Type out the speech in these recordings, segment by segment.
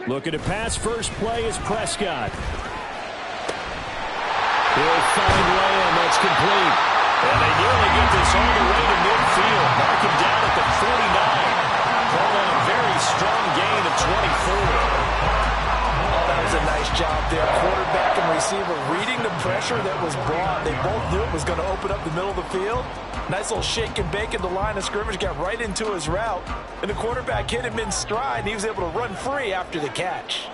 Looking to pass. First play is Prescott. He'll find Lamb. That's complete. And they nearly get this all the way to midfield. Mark him down at the 49. Call on a very strong gain of 24. Oh, that was a nice job there. Quarterback and receiver reading the pressure that was brought. They both knew it was going to open up the middle of the field. Nice little shake and bake at the line of scrimmage. Got right into his route. And the quarterback hit him in stride. And he was able to run free after the catch.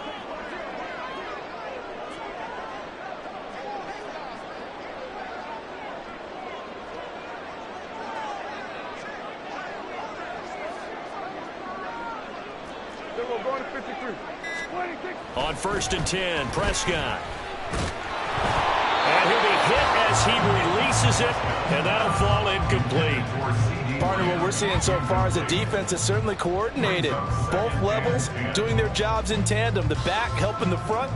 On 1st and 10, Prescott. And he'll be hit as he releases it, and that'll fall incomplete. Partner, what we're seeing so far is the defense is certainly coordinated. Both levels doing their jobs in tandem. The back helping the front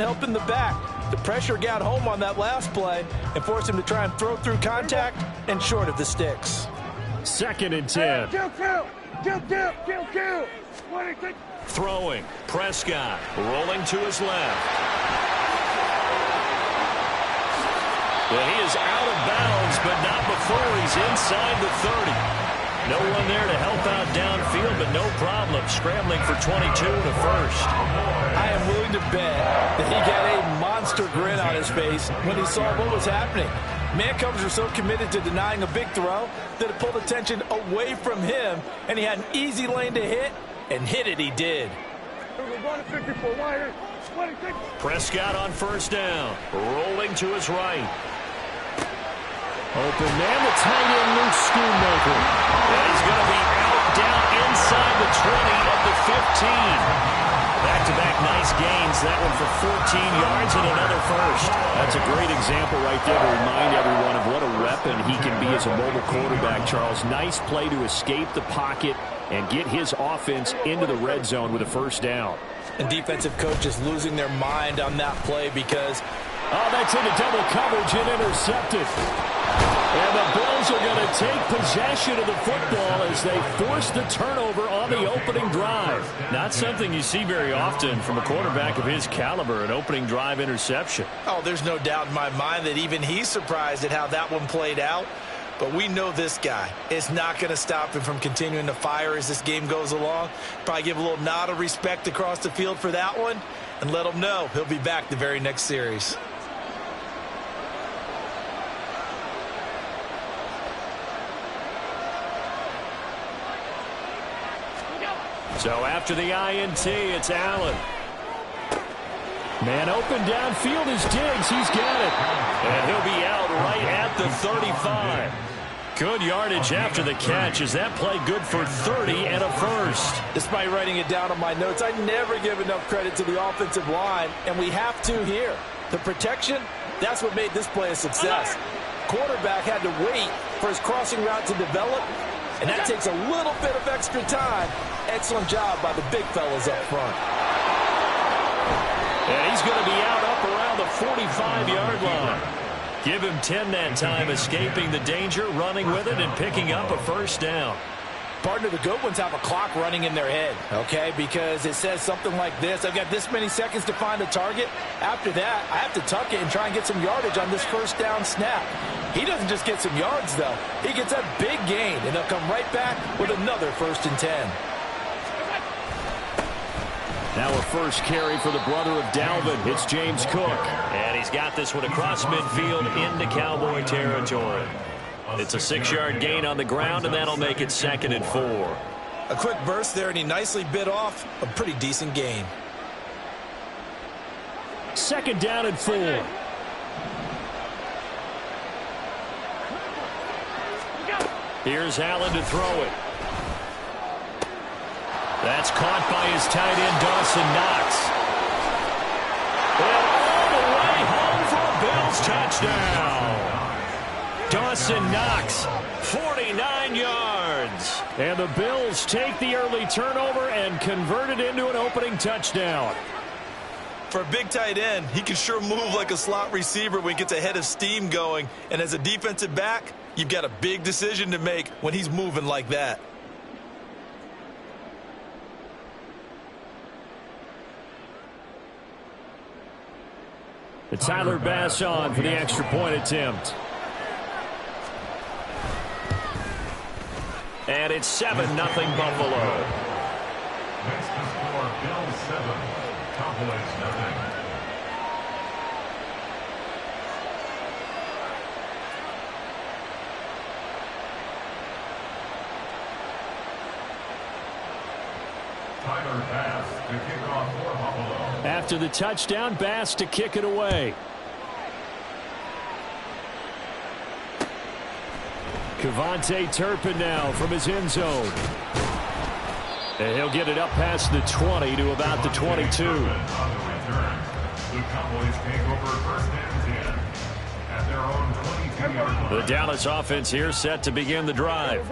helping the back. The pressure got home on that last play and forced him to try and throw through contact and short of the sticks. 2nd and 10. Kill. Throwing. Prescott rolling to his left. Well, he is out of bounds, but not before he's inside the 30. No one there to help out downfield, but no problem scrambling for 22 to first. I am willing to bet that he got a monster grin on his face when he saw what was happening. Man coverage were so committed to denying a big throw that it pulled attention away from him, and he had an easy lane to hit, and hit it he did. Prescott on 1st down, rolling to his right. Open man, the tight end, Luke Schoonmaker. And he's going to be out down inside the 20 at the 15. Back-to-back nice gains. That one for 14 yards and another first. That's a great example right there to remind everyone of what a weapon he can be as a mobile quarterback, Charles. Nice play to escape the pocket and get his offense into the red zone with a 1st down. And defensive coaches losing their mind on that play because... Oh, that's into double coverage and intercepted. And the Bills are going to take possession of the football as they force the turnover on the opening drive. Not something you see very often from a quarterback of his caliber, an opening drive interception. Oh, there's no doubt in my mind that even he's surprised at how that one played out. But we know this guy is not going to stop him from continuing to fire as this game goes along. Probably give a little nod of respect across the field for that one and let him know he'll be back the very next series. So after the INT, it's Allen. Man open downfield is Diggs. He's got it. And he'll be out right at the 35. Good yardage after the catch. Is that play good for 30 and a first? Despite writing it down on my notes, I never give enough credit to the offensive line, and we have to here. The protection, that's what made this play a success. Quarterback had to wait for his crossing route to develop, and that takes a little bit of extra time. Excellent job by the big fellas up front. And he's going to be out up around the 45-yard line. Give him 10 that time, escaping the danger, running with it, and picking up a 1st down. Partner, the good ones have a clock running in their head, okay? Because it says something like this. I've got this many seconds to find a target. After that, I have to tuck it and try and get some yardage on this 1st down snap. He doesn't just get some yards, though. He gets a big gain, and he'll come right back with another 1st and 10. Now a first carry for the brother of Dalvin. It's James Cook. And he's got this one across midfield into Cowboy territory. It's a 6-yard gain on the ground, and that'll make it 2nd and 4. A quick burst there, and he nicely bit off a pretty decent gain. 2nd down and 4. Here's Allen to throw it. That's caught by his tight end, Dawson Knox. And all the way home for a Bills touchdown. Dawson Knox, 49 yards. And the Bills take the early turnover and convert it into an opening touchdown. For a big tight end, he can sure move like a slot receiver when he gets a head of steam going. And as a defensive back, you've got a big decision to make when he's moving like that. Tyler Bass on for the extra point attempt. And it's 7-0 Buffalo. Next to score, Bills 7, Cowboys 0. Tyler Bass to kick off for Buffalo. After the touchdown, Bass to kick it away. Kevontae Turpin now from his end zone. And he'll get it up past the 20 to about the 22. On the return, the Cowboys take over first and 10 at their own 22-yard line. The Dallas offense here set to begin the drive.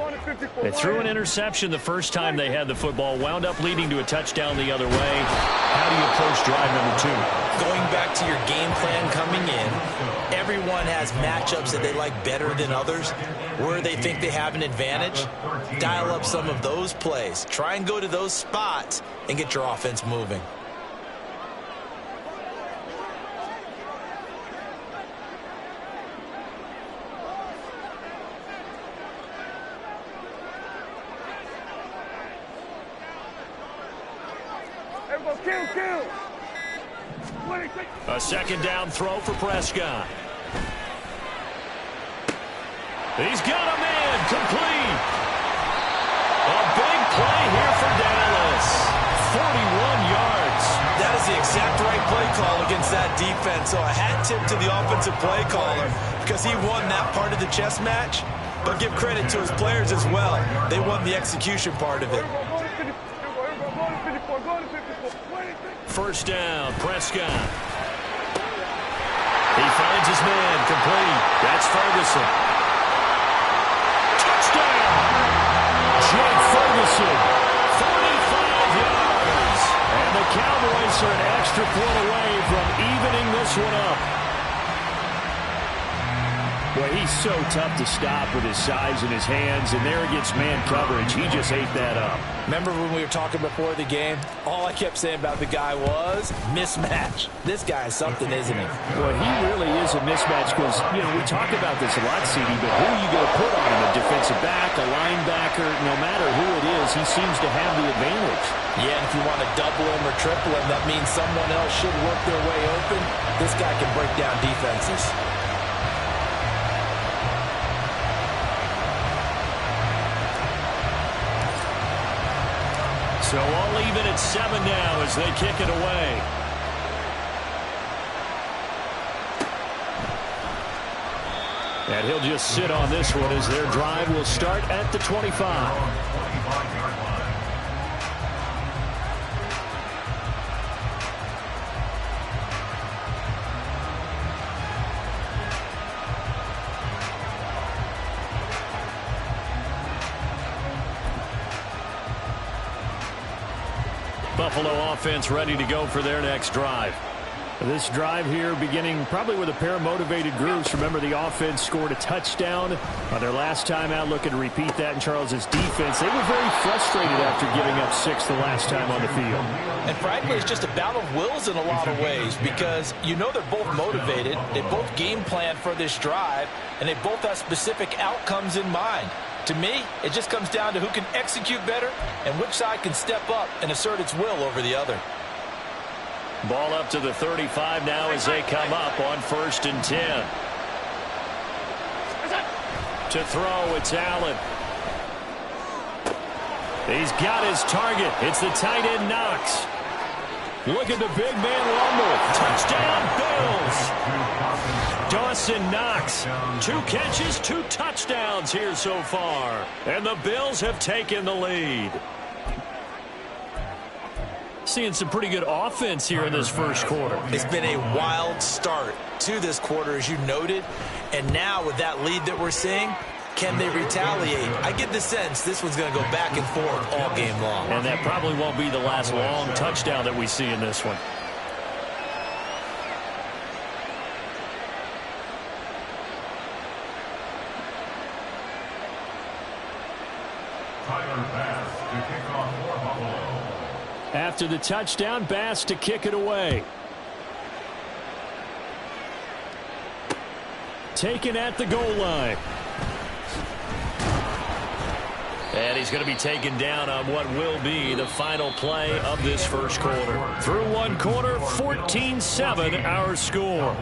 They threw an interception the first time they had the football, wound up leading to a touchdown the other way. How do you approach drive number 2? Going back to your game plan coming in, everyone has matchups that they like better than others. Where they think they have an advantage, dial up some of those plays. Try and go to those spots and get your offense moving. A second down throw for Prescott. He's got a man complete. A big play here for Dallas. 41 yards. That is the exact right play call against that defense. So a hat tip to the offensive play caller because he won that part of the chess match. But give credit to his players as well. They won the execution part of it. First down, Prescott. He finds his man complete. That's Ferguson. Touchdown! Jake Ferguson, 45 yards. And the Cowboys are an extra point away from evening this one up. Boy, he's so tough to stop with his size and his hands, and there against man coverage, he just ate that up. Remember when we were talking before the game? All I kept saying about the guy was mismatch. This guy is something, isn't he? Boy, he really is a mismatch because, you know, we talk about this a lot, CD, but who are you going to put on him? A defensive back, a linebacker, no matter who it is, he seems to have the advantage. Yeah, and if you want to double him or triple him, that means someone else should work their way open. This guy can break down defenses. So all even at 7 now as they kick it away. And he'll just sit on this one as their drive will start at the 25. Buffalo offense ready to go for their next drive. This drive here beginning probably with a pair of motivated groups. Remember, the offense scored a touchdown on their last time out. Looking to repeat that in Charles's defense. They were very frustrated after giving up 6 the last time on the field. And frankly, it's just a battle of wills in a lot of ways because you know they're both motivated. They both game plan for this drive, and they both have specific outcomes in mind. To me, it just comes down to who can execute better and which side can step up and assert its will over the other. Ball up to the 35 now as they come up on 1st and 10. To throw, it's Allen. He's got his target. It's the tight end Knox. Look at the big man rumble. Touchdown, Bills. Dawson Knox. 2 catches, 2 touchdowns here so far. And the Bills have taken the lead. Seeing some pretty good offense here in this first quarter. It's been a wild start to this quarter, as you noted. And now with that lead that we're seeing, can they retaliate? I get the sense this one's going to go back and forth all game long. And that probably won't be the last long touchdown that we see in this one. Tyler Bass to kick off for Buffalo. After the touchdown, Bass to kick it away. Taken at the goal line. And he's going to be taken down on what will be the final play of this first quarter. Through one quarter, 14-7 our score.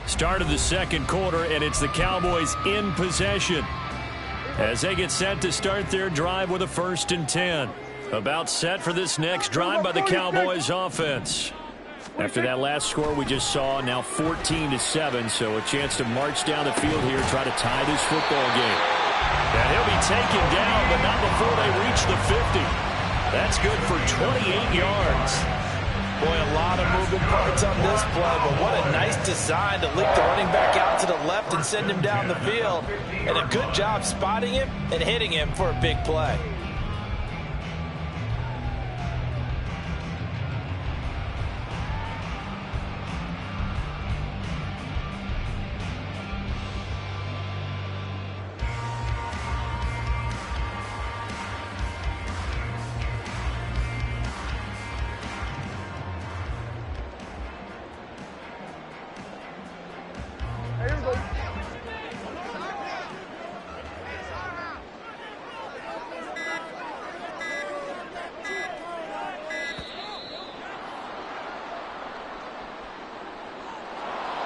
Start of the second quarter, and it's the Cowboys in possession as they get set to start their drive with a 1st and 10. About set for this next drive by the Cowboys offense. After that last score we just saw, now 14-7, so a chance to march down the field here, try to tie this football game. And he'll be taken down, but not before they reach the 50. That's good for 28 yards. Boy, a lot of moving parts on this play, but what a nice design to leak the running back out to the left and send him down the field. And a good job spotting him and hitting him for a big play.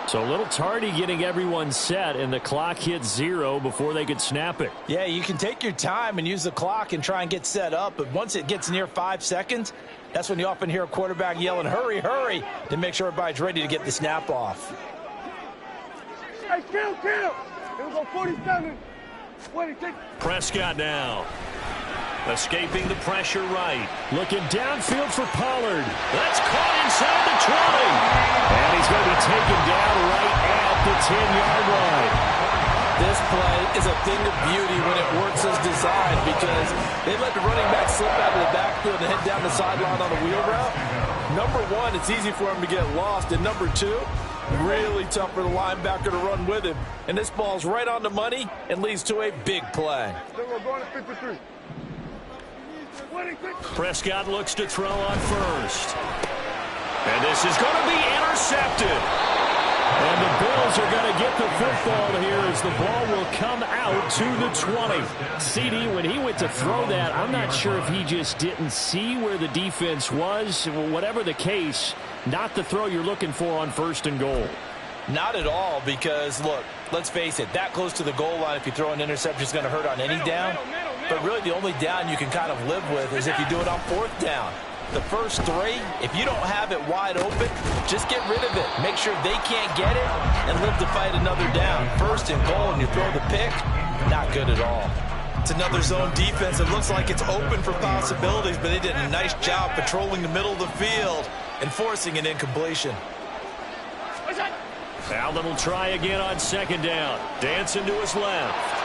So a little tardy getting everyone set, and the clock hits 0 before they could snap it. Yeah, you can take your time and use the clock and try and get set up, but once it gets near 5 seconds, that's when you often hear a quarterback yelling, hurry, hurry, to make sure everybody's ready to get the snap off. Hey, kill! Here we go, 47. Prescott now. Escaping the pressure right. Looking downfield for Pollard. That's caught inside the 20. And he's going to be taken down right at the 10-yard line. This play is a thing of beauty when it works as designed because they let the running back slip out of the backfield and head down the sideline on a wheel route. Number one, it's easy for him to get lost. And number two, really tough for the linebacker to run with him. And this ball's right on the money and leads to a big play. We're going to 53. Prescott looks to throw on first. And this is going to be intercepted. And the Bills are going to get the football here as the ball will come out to the 20. CD, when he went to throw that, I'm not sure if he just didn't see where the defense was. Whatever the case, not the throw you're looking for on 1st and goal. Not at all because, look, let's face it, that close to the goal line, if you throw an interception, is going to hurt on any down. But really the only down you can kind of live with is if you do it on 4th down. The first 3, if you don't have it wide open, just get rid of it. Make sure they can't get it and live to fight another down. 1st and goal and you throw the pick, not good at all. It's another zone defense. It looks like it's open for possibilities, but they did a nice job patrolling the middle of the field and forcing an incompletion. Allen will try again on 2nd down. Dancing to his left.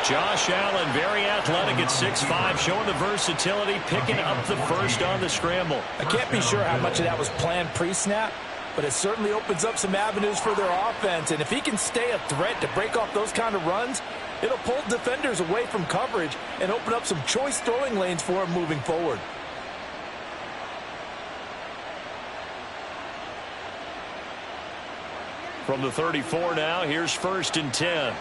Josh Allen, very athletic at 6'5", showing the versatility, picking up the first on the scramble. I can't be sure how much of that was planned pre-snap, but it certainly opens up some avenues for their offense. And if he can stay a threat to break off those kind of runs, it'll pull defenders away from coverage and open up some choice throwing lanes for him moving forward. From the 34 now, here's 1st and 10.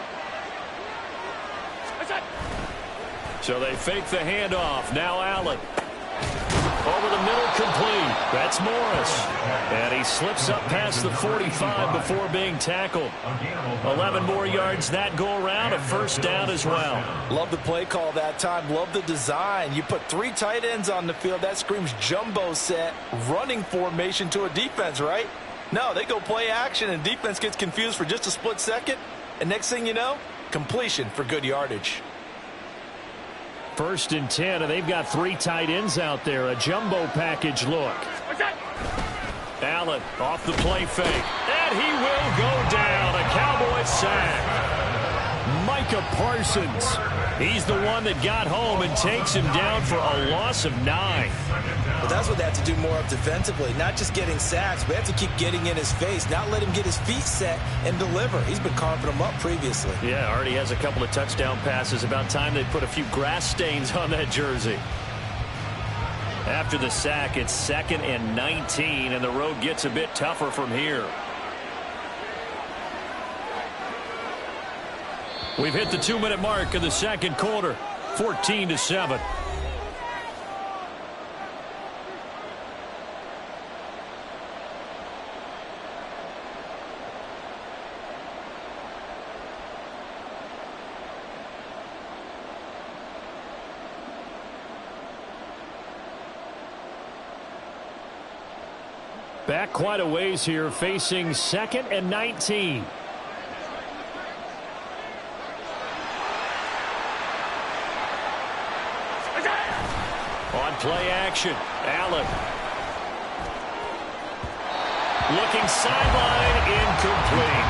So they fake the handoff. Now Allen. Over the middle, complete. That's Morris. And he slips up past the 45 before being tackled. 11 more yards that go around. A 1st down as well. Love the play call that time. Love the design. You put 3 tight ends on the field. That screams jumbo set, running formation to a defense, right? No, they go play action and defense gets confused for just a split second. And next thing you know, completion for good yardage. 1st and 10, and they've got 3 tight ends out there. A jumbo package look. Allen off the play fake. And he will go down. A Cowboys sack. Micah Parsons. He's the one that got home and takes him down for a loss of 9. Well, That's what they have to do more of defensively. Not just getting sacks, but they have to keep getting in his face, not let him get his feet set and deliver. He's been carving them up previously. Yeah, already has a couple of touchdown passes. About time they put a few grass stains on that jersey. After the sack, it's 2nd and 19, and the road gets a bit tougher from here. We've hit the 2-minute mark of the second quarter, 14-7. Back quite a ways here, facing 2nd and 19. On play action, Allen. Looking sideline, incomplete.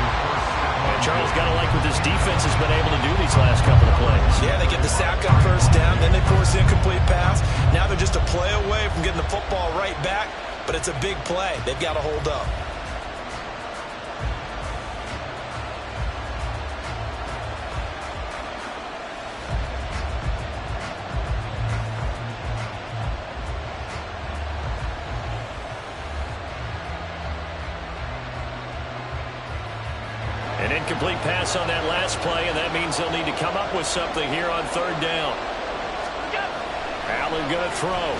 And Charles, got to like what this defense has been able to do these last couple of plays. Yeah, they get the sack on first down, then they force the incomplete pass. Now they're just a play away from getting the football right back, but it's a big play. They've got to hold up. An incomplete pass on that last play, and that means they'll need to come up with something here on 3rd down. Allen going to throw.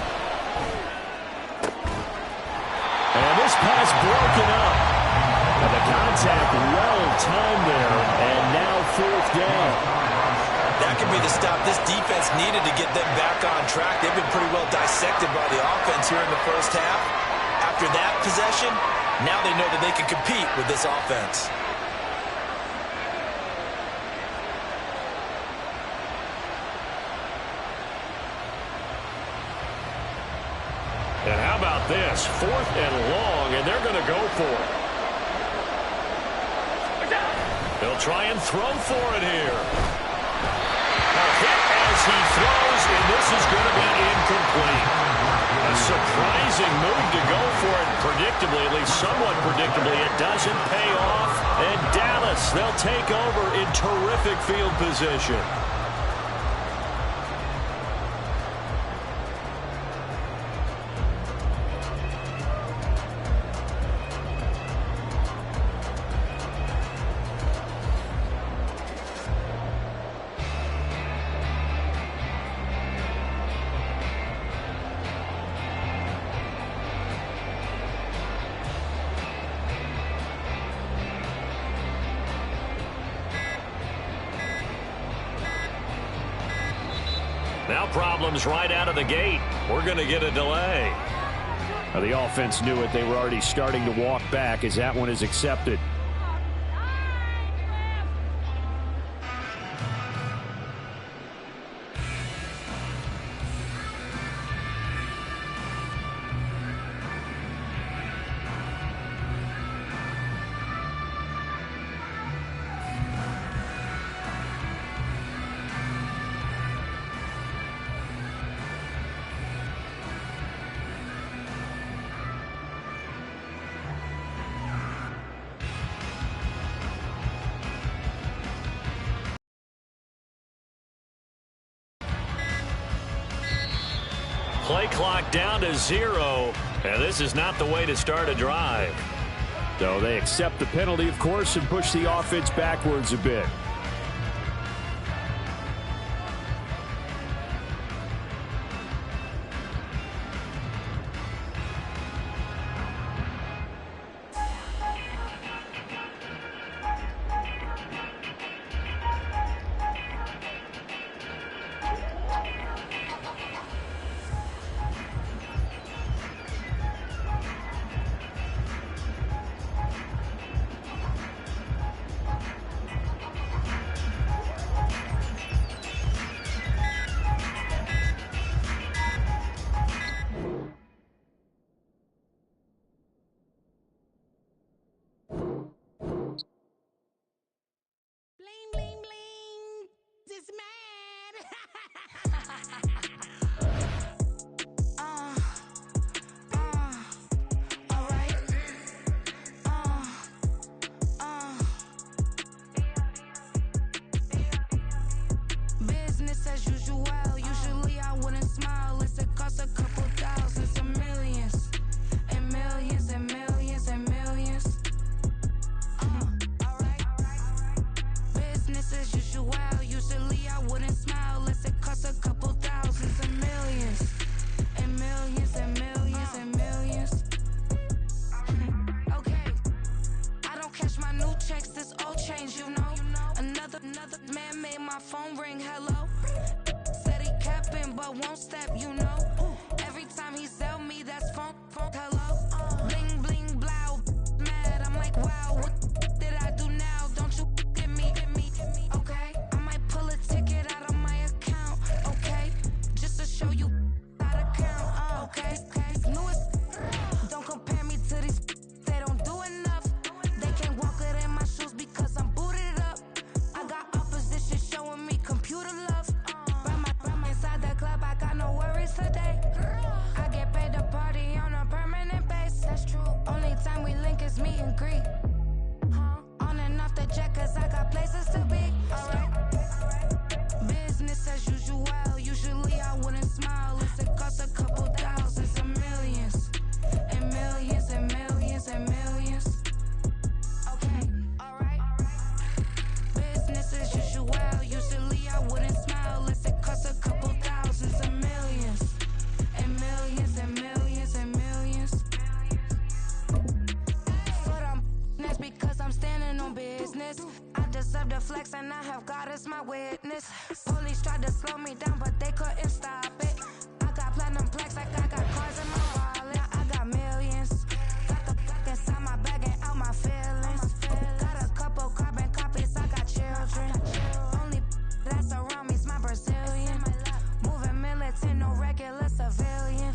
And this pass broken up. And the contact well timed there, and now 4th down. That could be the stop this defense needed to get them back on track. They've been pretty well dissected by the offense here in the first half. After that possession, now they know that they can compete with this offense. And how about this? 4th and long, and they're going to go for it. They'll try and throw for it here. A hit as he throws, and this is going to be incomplete. A surprising move to go for it. Predictably, at least somewhat predictably, it doesn't pay off. And Dallas, they'll take over in terrific field position. Now problems right out of the gate. We're going to get a delay. Now the offense knew it. They were already starting to walk back as that one is accepted. Play clock down to 0, and this is not the way to start a drive. So they accept the penalty, of course, and push the offense backwards a bit. checks, this all change, you know. Another man made my phone ring, hello. Said he capping, but won't step, you know. Every time he sell me, that's phone, hello. Bling, bling, blow, mad, I'm like, wow, what did I do now? Don't you get me, okay? I might pull a ticket out of my account, okay? Just to show you how to count, okay? Don't compare me to these, they don't do enough. They can't walk it in my shoes because I'm booted up. I got opposition showing me computer love. Run inside the club, I got no worries today. I get paid to party on a permanent base. That's true. Only time we link is meet and greet. On and off the jet, cause I got places to be. Alright. Business as usual. Usually I wouldn't smile. It costs a couple thousands and millions. And millions and millions and millions. Okay, alright. Business as usual. Usually I wouldn't smile. It costs a couple thousands and millions. And millions and millions and millions. Foot on that's because I'm standing on business. I deserve the flex and I have God as my witness. Police tried to slow me down but they couldn't stop it. I got platinum plaques like I got cars in my wallet. I got millions. Got the fuck inside my bag and out my feelings. Got a couple carbon copies, I got children. Only that's around me's my Brazilian. Moving militant, no regular civilian.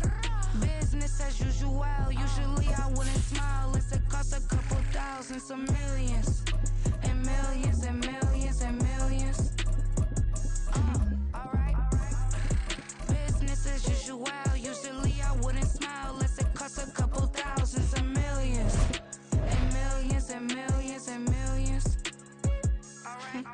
Business as usual. Usually I wouldn't smile. It costs a couple thousands of millions. And millions and millions and millions. Alright. Business as usual. Usually I wouldn't smile unless it costs a couple thousands of millions. And millions and millions and millions. Alright.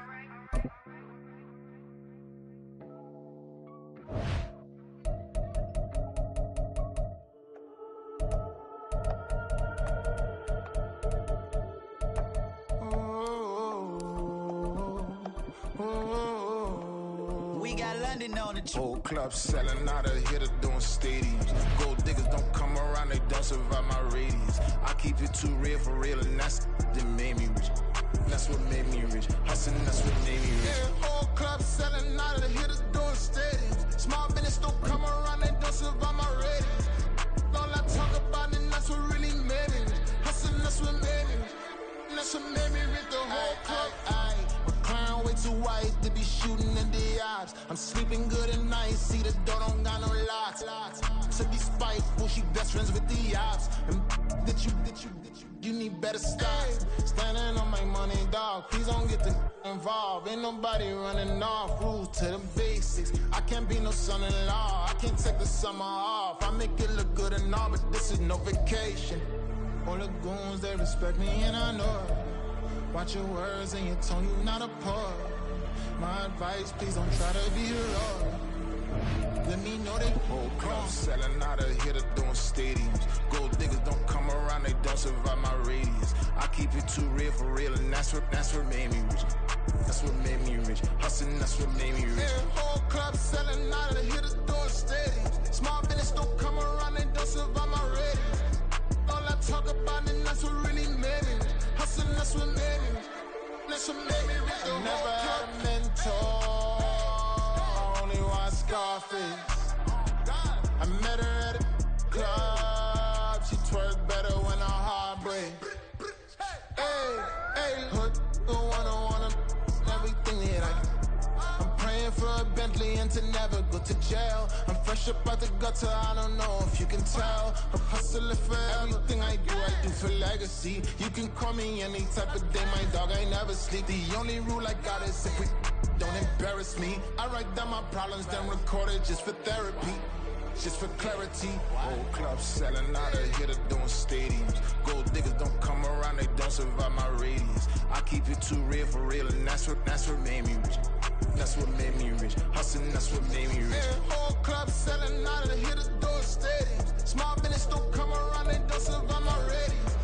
We got London on the Whole club selling out of hitter doing stadiums. Gold diggers don't come around, they don't survive my radius. I keep it too real for real, and that's that made me rich. That's what made me rich. Hustling, that's what made me rich. Yeah, whole club selling out of hitters doing stadiums. Small business don't come around, they don't survive my radius. All I talk about it, that's what really made me rich. Hustling, that's what made me rich. That's what made me rich. The whole club. McLaren way too white to be shooting in the ops. I'm sleeping good at night, see the door don't got no locks. To be spiteful, she best friends with the ops. And you need better stop. Standing on my money, dog. Please don't get the involved. Ain't nobody running off. Rules to the basics. I can't be no son-in-law. I can't take the summer off. I make it look good and all, but this is no vacation. All the goons, they respect me and I know it. Watch your words and your tone, you not a part. My advice, please don't try to be heroic. Let me know they whole club selling out of hitter doing stadiums. Gold diggers don't come around, they don't survive my radius. I keep it too real for real, and that's what made me rich. That's what made me rich. Hustling, that's what made me rich. Yeah, whole club selling out of hitters doing stadiums. Small business don't come around, they don't survive my radius. All I talk about it, that's what really made me rich. Hustling, that's what made me rich. That's what made me rich. I never had a mentor. I only watch Scarface. I met her at a club. She twerk better when her heart breaks. Hey, hood, wanna everything that I can. I'm praying for a Bentley and to never go to jail. I'm fresh up out the gutter, I don't know if you can tell. I'm hustling for everything I do for legacy. You can call me any type of day, my dog, I never sleep. The only rule I got is if we don't embarrass me. I write down my problems, then record it just for therapy. Just for clarity. Whole club selling out of hitter doing stadiums. Gold diggers don't come around, they don't survive my radius. I keep it too real for real, and that's what made me rich. That's what made me rich. Hustling, that's what made me rich. Yeah, whole club selling out of hitters doing stadiums. Small business don't come around, they don't survive my radius.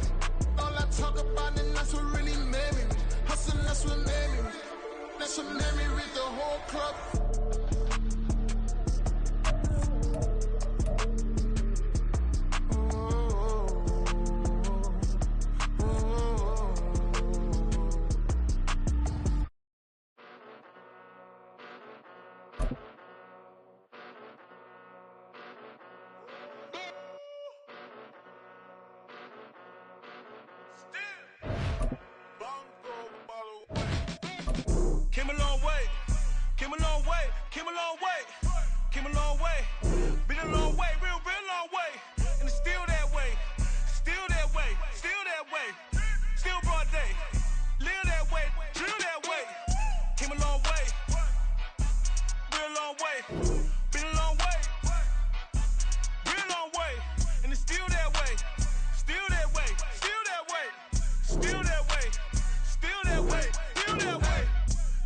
All I talk about it, that's what really made me rich. Hustling, that's what made me rich. That's what made me rich. The whole club. Came a long way, came a long way, came a long way. Been a long way, real long way. And it's still that way, still that way, still that way. Still broad day, live that way, drill that way. Came a long way, real long way. Been a long way, real long way. And it's still that way, still that way, still that way, still that way, still that way, still that way.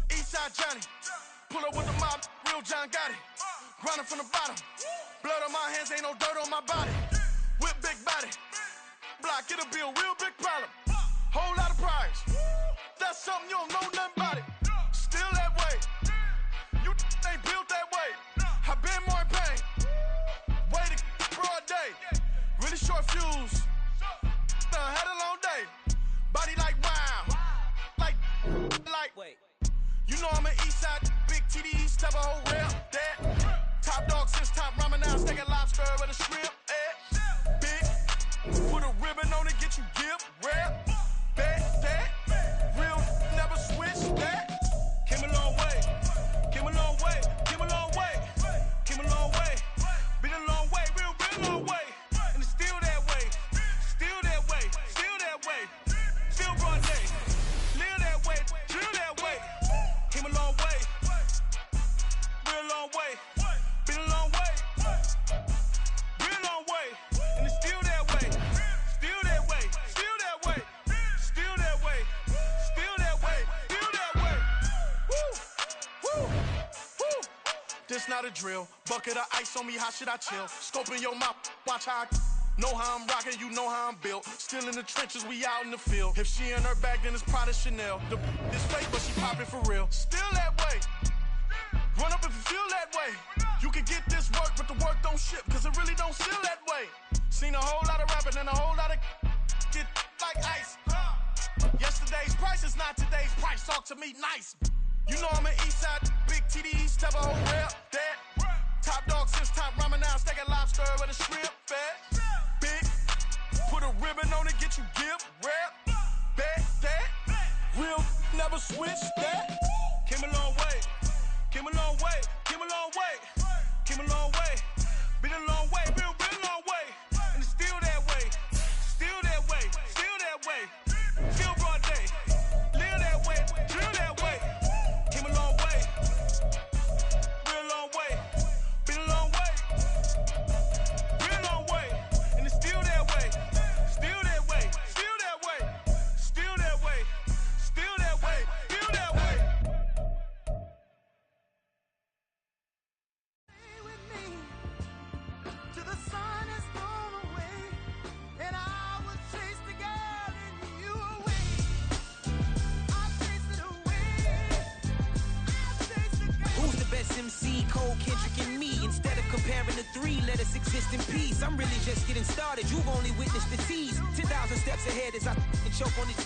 Eastside Johnny, pull up with the mob, real John Gotti. Grinding from the bottom, blood on my hands, ain't no dirt on my body. Whip big body, block, it'll be a real big problem. Whole lot of prize, that's something you don't know nothing about it. Still that way, you ain't built that way. I been more in pain, way to broad day. Really short fuse, had a long day. Body like wow, like, wait. You know I'm an Eastside, big TDs, type of whole rap, that. Top dog since top ramen now, steak and lobster with a shrimp, big. Put a ribbon on it, get you gift, rap, that. Real, never switch, that. Came a long way, came a long way, came a long way, came a long way. Been a long way, real long way. And it's still that way, still that way, still that way. Still broad day, live that way, drill that way. Came a long way, real long way. Been a long way, real long way. And it's still that way, still that way, still that way, still that way, still that way, still that way. Woo, woo, woo. This not a drill, bucket of ice on me, how should I chill? Scope in your mouth, watch how I know how I'm rocking, you know how I'm built. Still in the trenches, we out in the field. If she in her bag, then it's Prada Chanel. The is fake, but she poppin' for real. Still that way. Run up if you feel that way. You can get this work, but the work don't ship, cause it really don't feel that way. Seen a whole lot of rapping and a whole lot of get like ice. Yesterday's price is not today's price. Talk to me nice. You know I'm an Eastside, big TDs, type of whole rap, that. Top dog since top ramen now, steak and lobster with a shrimp, fat. Big, put a ribbon on it, get you gift, rap, that. Real, never switch, that. Came a long way, came a long way, came a long way, came a long way. Been a long way, real long way. And it's still that way, still that way, still that way. Still broad day, live that way, drill that way. Came a long way, real long way. Been a long way, real long way. And it's still that way, still that way, still that way, still that way, still that way, still that way. Stay with me till the sun is gone away, and I will chase the girl in you away. I'll chase it away. I'll chase the girl. Who's the best MC? Cole, Kendrick, and me. Instead of comparing the three, let us exist in peace. I'm really just getting started. You've only witnessed the tease. 10,000 steps ahead as I choke on it.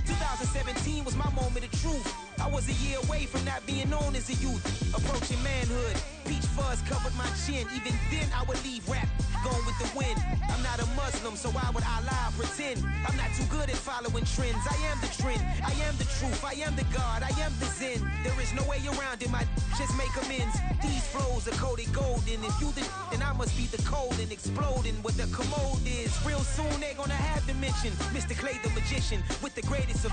2017 was my moment of truth. I was a year away from not being known as a youth. Approaching manhood. Peach fuzz covered my chin. Even then I would leave rap going with the wind. I'm not a Muslim, so why would I lie or pretend? I'm not too good at following trends. I am the trend. I am the truth. I am the God. I am the Zen. There is no way around it. My just make amends. These flows are coated golden. If you then I must be the cold and exploding what the commode is. Real soon they gonna have to mention Mr. Clay the Magician with the greatest of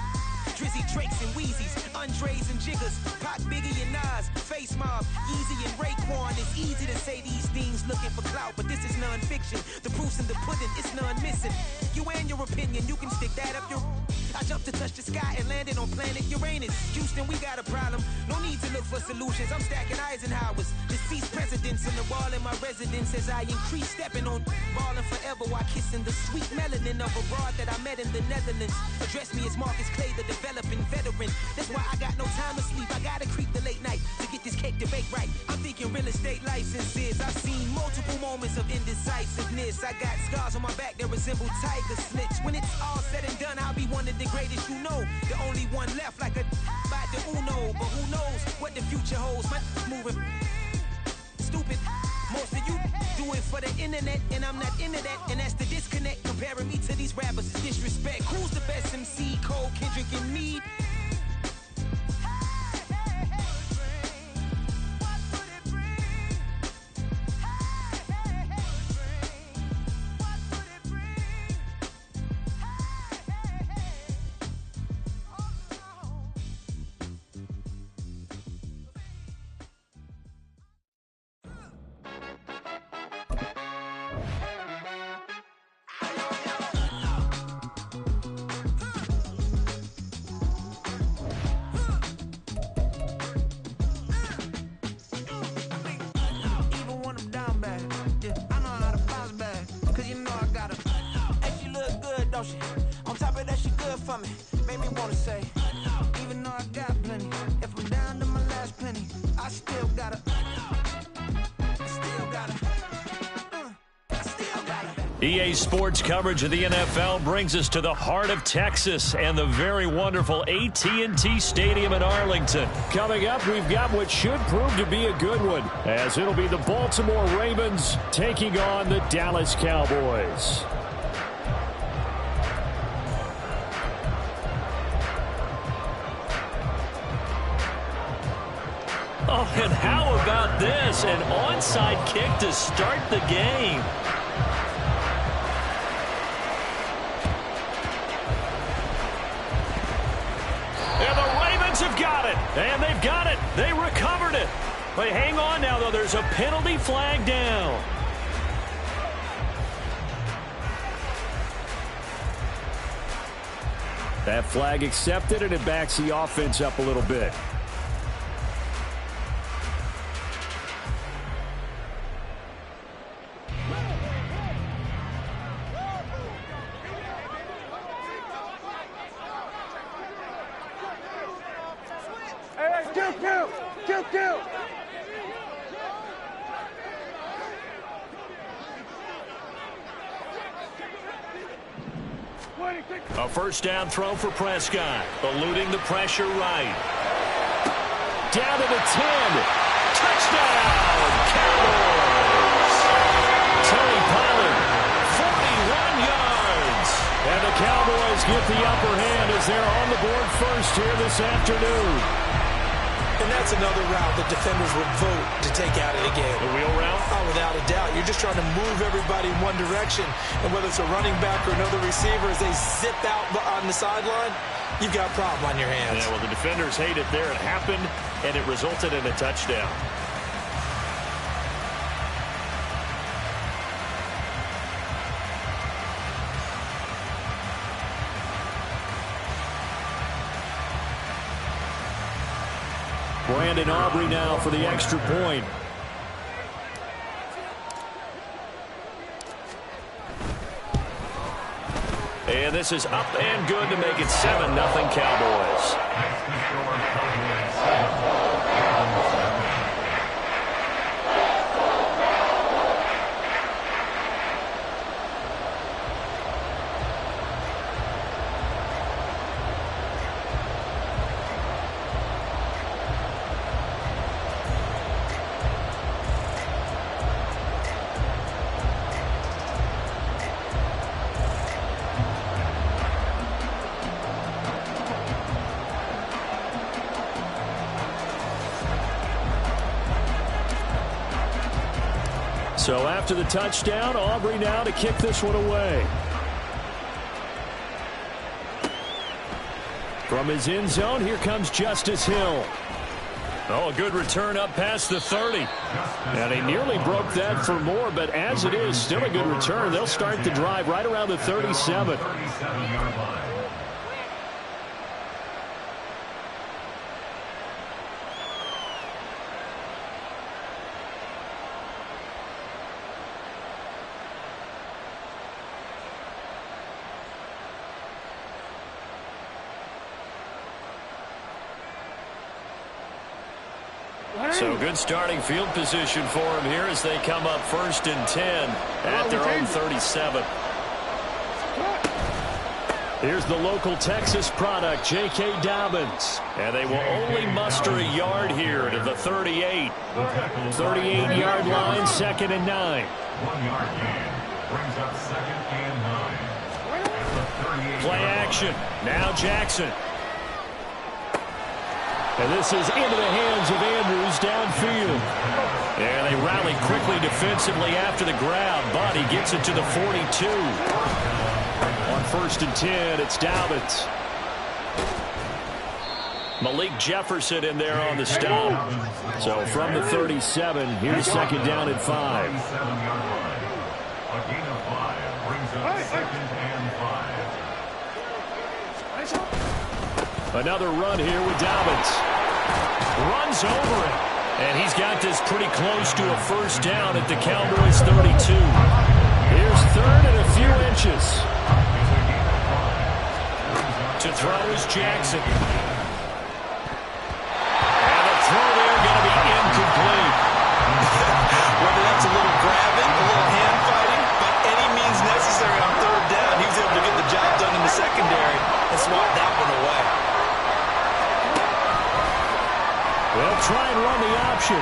Drizzy, Drakes, and Wheezies, Andres and Jiggers, Pac, Biggie, and Nas, Face Mob, Easy, and Raekwon. It's easy to say these things looking for clout, but this is non-fiction. The proof's in the pudding, it's none missing. You and your opinion, you can stick that up your... I jumped to touch the sky and landed on planet Uranus. Houston, we got a problem. No need to look for solutions. I'm stacking Eisenhowers. Deceased presidents in the wall in my residence as I increase stepping on ballin' forever while kissing the sweet melanin of a broad that I met in the Netherlands. Address me as Marcus Clay, the developing veteran. That's why I got no time to sleep. I gotta creep the late night to get this cake to bake right. I'm thinking real estate licenses. I've seen multiple moments of indecisiveness. I got scars on my back that resemble tiger slits. When it's all said and done, I'll be one of the greatest you know. The only one left like a by the Uno. But who knows what the future holds. My moving stupid. Most of you do it for the internet, and I'm not into that. And that's the disconnect. Comparing me to these rappers is disrespect. Who's the best MC? Cole, Kendrick, and me. don't she? On top of that, she good for me. Made me wanna say, even though I got plenty, if I'm down to my last penny, I still gotta. EA Sports coverage of the NFL brings us to the heart of Texas and the very wonderful AT&T Stadium in Arlington. Coming up, we've got what should prove to be a good one, as it'll be the Baltimore Ravens taking on the Dallas Cowboys. Oh, and how about this? An onside kick to start the game. Have got it, and they've got it. They recovered it. But hang on now, though. There's a penalty flag down. That flag accepted, and it backs the offense up a little bit. Kill! A first down throw for Prescott, eluding the pressure right. Down to the 10. Touchdown, Cowboys! Tony Pollard, 41 yards. And the Cowboys get the upper hand as they're on the board first here this afternoon. And that's another route that defenders would vote to take out of the game. The wheel route? Oh, without a doubt. You're just trying to move everybody in one direction. And whether it's a running back or another receiver, as they zip out on the sideline, you've got a problem on your hands. Yeah, well, the defenders hate it there. It happened, and it resulted in a touchdown. Brandon Aubrey now for the extra point. And this is up and good to make it 7-0 Cowboys. So after the touchdown, Aubrey now to kick this one away. From his end zone, here comes Justice Hill. Oh, a good return up past the 30. And he nearly broke that for more, but as it is, still a good return. They'll start the drive right around the 37. So good starting field position for him here as they come up 1st and 10 at their own 37. Here's the local Texas product, J.K. Dobbins. And they will only muster a yard here to the 38. 38-yard line, 2nd and 9. 1 yard gain brings up 2nd and 9. Play action. Now Jackson. And this is into the hands of Andrews downfield. And they rally quickly defensively after the grab, but he gets it to the 42. On 1st and 10, it's Dobbins. Malik Jefferson in there on the stop. So from the 37, here's 2nd down and 5. A gain of 5 brings up 2nd and 5. Another run here with Dobbins. Runs over it. And he's got this pretty close to a first down at the Cowboys 32. Here's 3rd and a few inches. To throw is Jackson. And the throw there going to be incomplete. Whether that's a little grabbing, a little hand fighting, by any means necessary on third down, he was able to get the job done in the secondary and swat that one away. They'll try and run the option.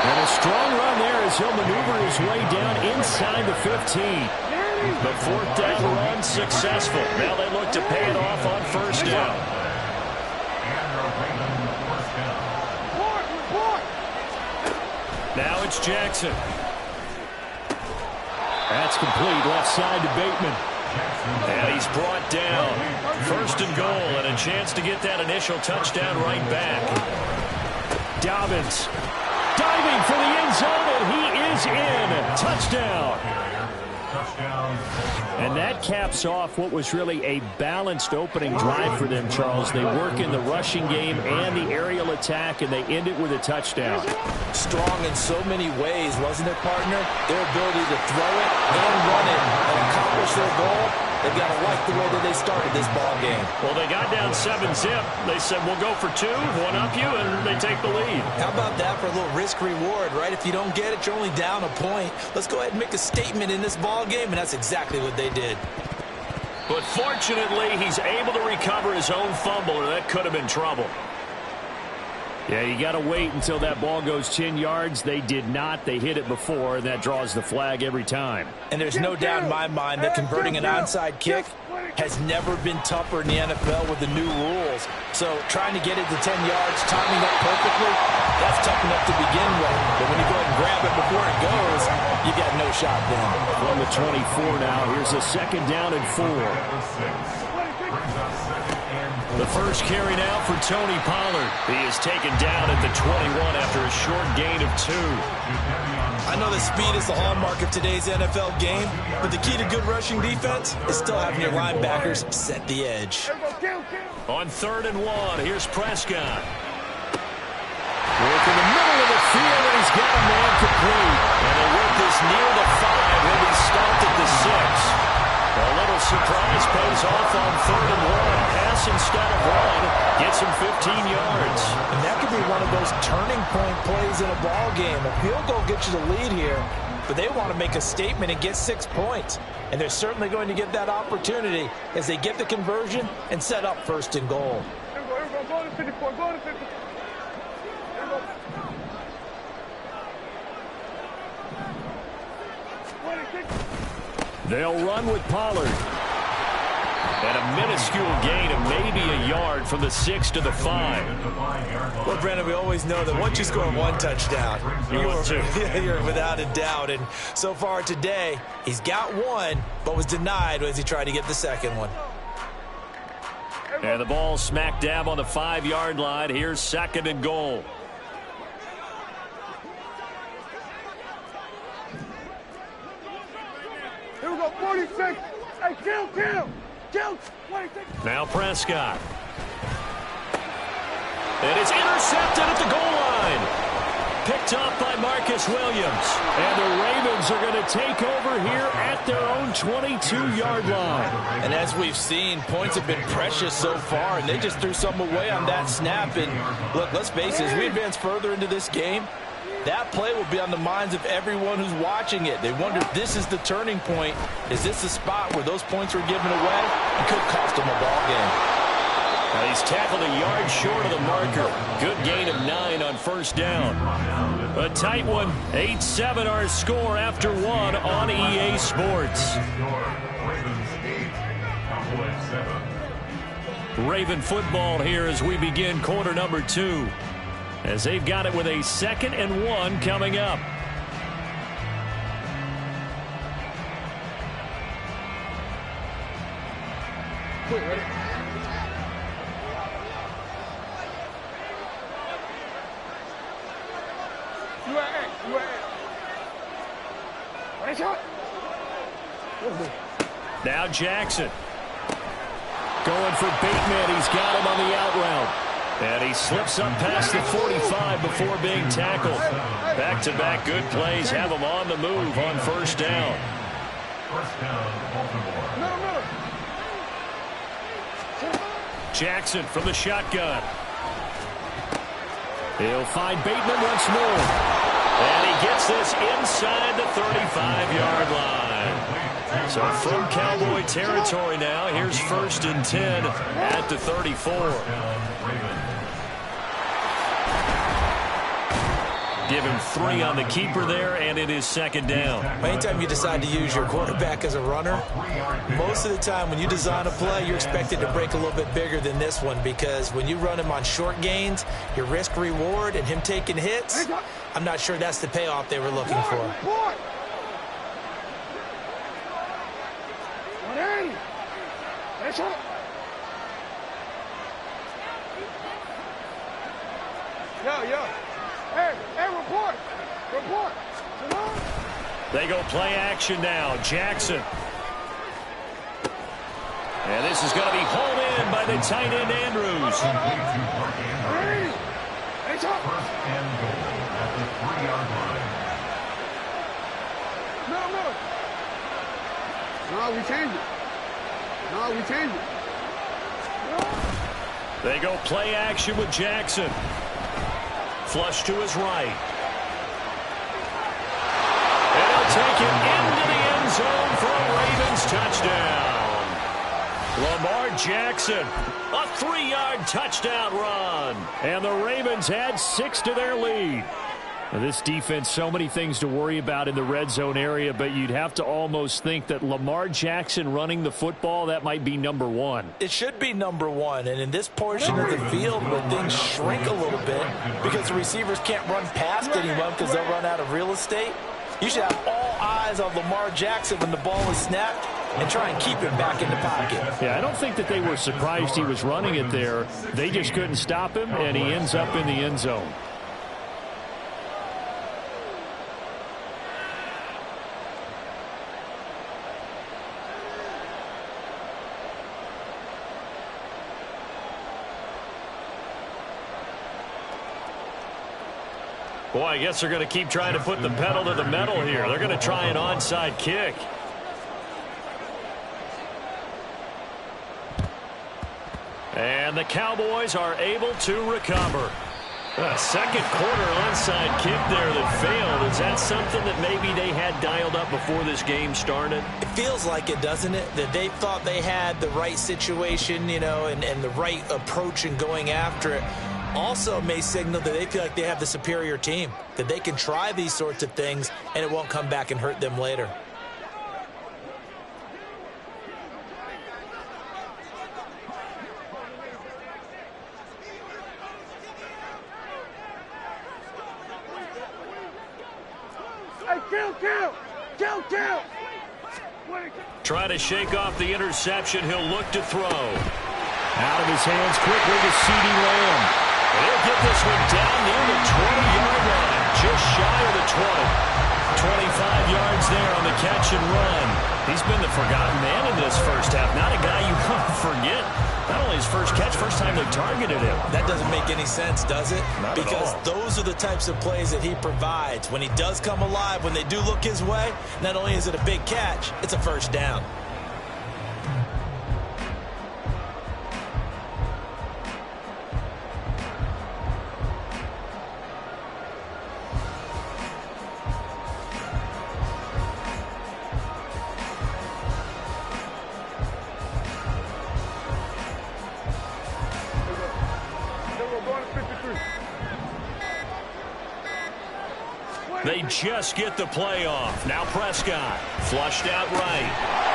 And a strong run there as he'll maneuver his way down inside the 15. The fourth down run successful. Now they look to pay it off on first down. Now it's Jackson. That's complete left side to Bateman. And he's brought down. First and goal and a chance to get that initial touchdown right back. Dobbins diving for the end zone, and he is in. Touchdown. And that caps off what was really a balanced opening drive for them, Charles. They work in the rushing game and the aerial attack, and they end it with a touchdown. Strong in so many ways, wasn't it, partner? Their ability to throw it and run it and accomplish their goal. They've got to like the way that they started this ball game. Well, they got down 7-zip. They said, we'll go for 2, one up you, and they take the lead. How about that for a little risk-reward, right? If you don't get it, you're only down a point. Let's go ahead and make a statement in this ball game, and that's exactly what they did. But fortunately, he's able to recover his own fumble, or that could have been trouble. Yeah, you got to wait until that ball goes 10 yards. They did not. They hit it before, and that draws the flag every time. And there's no doubt in my mind that converting an onside kick has never been tougher in the NFL with the new rules. So trying to get it to 10 yards, timing that perfectly, that's tough enough to begin with. But when you go ahead and grab it before it goes, you got no shot then. From the 24 now, here's a second down and 4. The first carry now for Tony Pollard. He is taken down at the 21 after a short gain of 2. I know that speed is the hallmark of today's NFL game, but the key to good rushing defense is still having your linebackers set the edge. On 3rd and 1, here's Prescott. Work in the middle of the field, and he's got a man complete. And they work this near the 5. He'll be stopped at the 6. A little surprise pays off on 3rd and 1. Pass instead of run. Gets him 15 yards. And that could be one of those turning point plays in a ball game. A field goal gets you the lead here, but they want to make a statement and get 6 points. And they're certainly going to get that opportunity as they get the conversion and set up 1st and goal. Go to 54, go to 54. They'll run with Pollard. And a minuscule gain of maybe a yard from the 6 to the 5. Well, Brandon, we always know that once you score 1 touchdown, you're without a doubt. And so far today, he's got 1, but was denied as he tried to get the second one. And the ball smack dab on the 5-yard line. Here's 2nd and goal. Here we go, 46. Hey, kill. 26. Now Prescott. And it's intercepted at the goal line. Picked up by Marcus Williams. And the Ravens are going to take over here at their own 22-yard line. And as we've seen, points have been precious so far, and they just threw some away on that snap. And look, let's face it, as we advance further into this game, that play will be on the minds of everyone who's watching it. They wonder if this is the turning point. Is this the spot where those points were given away? It could cost them a ball game. Now he's tackled a yard short of the marker. Good gain of 9 on 1st down. A tight one. 8-7 our score after 1 on EA Sports. Raven football here as we begin quarter number 2. As they've got it with a 2nd and 1 coming up. Ready? Now Jackson. Going for Bateman. He's got him on the out route. And he slips up past the 45 before being tackled. Back-to-back good plays have him on the move on 1st down. First down, Baltimore. Jackson from the shotgun. He'll find Bateman once more. And he gets this inside the 35-yard line. So from Cowboy territory now, here's 1st and 10 at the 34. Give him 3 on the keeper there, and it is 2nd down. Anytime you decide to use your quarterback as a runner, most of the time when you design a play, you're expected to break a little bit bigger than this one, because when you run him on short gains, your risk-reward and him taking hits, I'm not sure that's the payoff they were looking for. Report. They go play action now. Jackson. And this is going to be hauled in by the tight end, Andrews. First and goal at the 3-yard line. No, we change it. They go play action with Jackson. Flush to his right. And he'll take it into the end zone for a Ravens touchdown. Lamar Jackson, a 3-yard touchdown run. And the Ravens add 6 to their lead. Now, this defense, so many things to worry about in the red zone area, but you'd have to almost think that Lamar Jackson running the football, that might be number 1. It should be number 1, and in this portion of the field where things shrink a little bit because the receivers can't run past anyone because they'll run out of real estate, you should have all eyes on Lamar Jackson when the ball is snapped and try and keep him back in the pocket. Yeah, I don't think that they were surprised he was running it there. They just couldn't stop him, and he ends up in the end zone. Boy, I guess they're going to keep trying to put the pedal to the metal here. They're going to try an onside kick. And the Cowboys are able to recover. A second quarter onside kick there that failed. Is that something that maybe they had dialed up before this game started? It feels like it, doesn't it? That they thought they had the right situation, you know, and the right approach in going after it. Also may signal that they feel like they have the superior team, that they can try these sorts of things and it won't come back and hurt them later. Hey, kill! Try to shake off the interception. He'll look to throw. Out of his hands quickly to CeeDee Lamb. He'll get this one down near the 20-yard line, just shy of the 20. 25 yards there on the catch and run. He's been the forgotten man in this first half. Not a guy you want to forget. Not only his first catch, first time they targeted him. That doesn't make any sense, does it? Not because at all. Those are the types of plays that he provides. When he does come alive, when they do look his way, not only is it a big catch, it's a first down. They just get the play off. Now Prescott, flushed out right.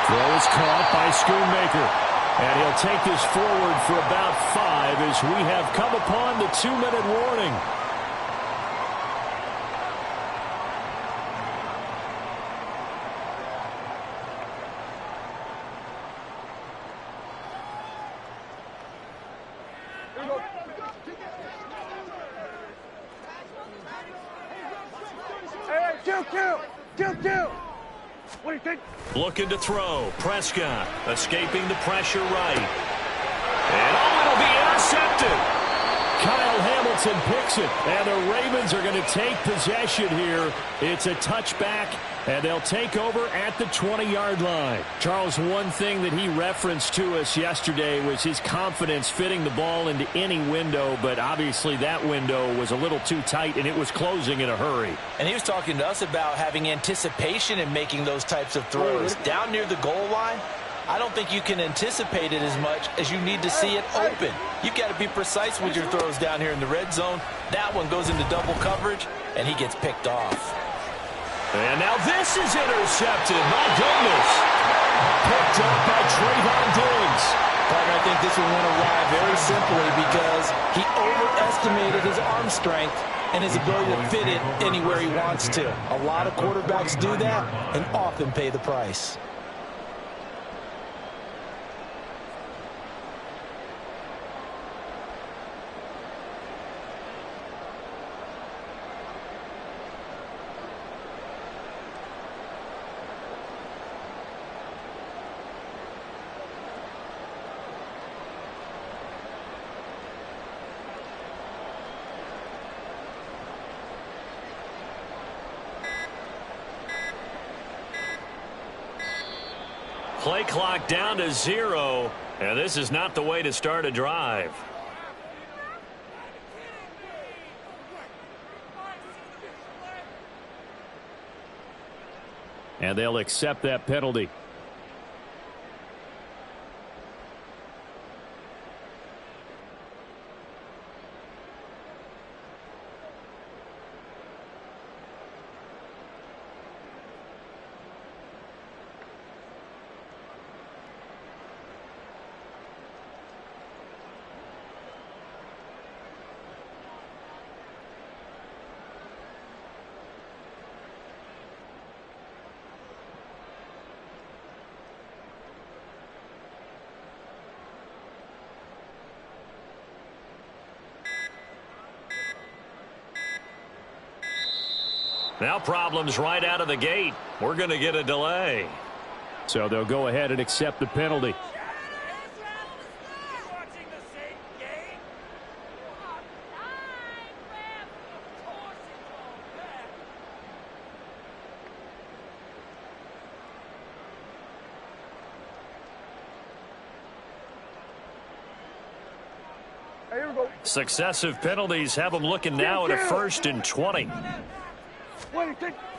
Throw is caught by Schoonmaker. And he'll take this forward for about 5 as we have come upon the 2-minute warning. Kill! What do you think? Looking to throw. Prescott escaping the pressure right. And it'll be intercepted. Kyle Hamilton picks it, and the Ravens are going to take possession here. It's a touchback, and they'll take over at the 20-yard line. Charles, one thing that he referenced to us yesterday was his confidence fitting the ball into any window, but obviously that window was a little too tight, and it was closing in a hurry. And he was talking to us about having anticipation in making those types of throws. Down near the goal line, I don't think you can anticipate it as much as you need to see it open. You've got to be precise with your throws down here in the red zone. That one goes into double coverage, and he gets picked off. And now this is intercepted. My goodness. Picked up by Trayvon Diggs. Partner, I think this one went awry very simply because he overestimated his arm strength and his ability to fit it anywhere he wants to. A lot of quarterbacks do that and often pay the price. Play clock down to 0, and this is not the way to start a drive. And they'll accept that penalty. Now problems right out of the gate. We're going to get a delay. So they'll go ahead and accept the penalty. Successive penalties have them looking now at a 1st and 20.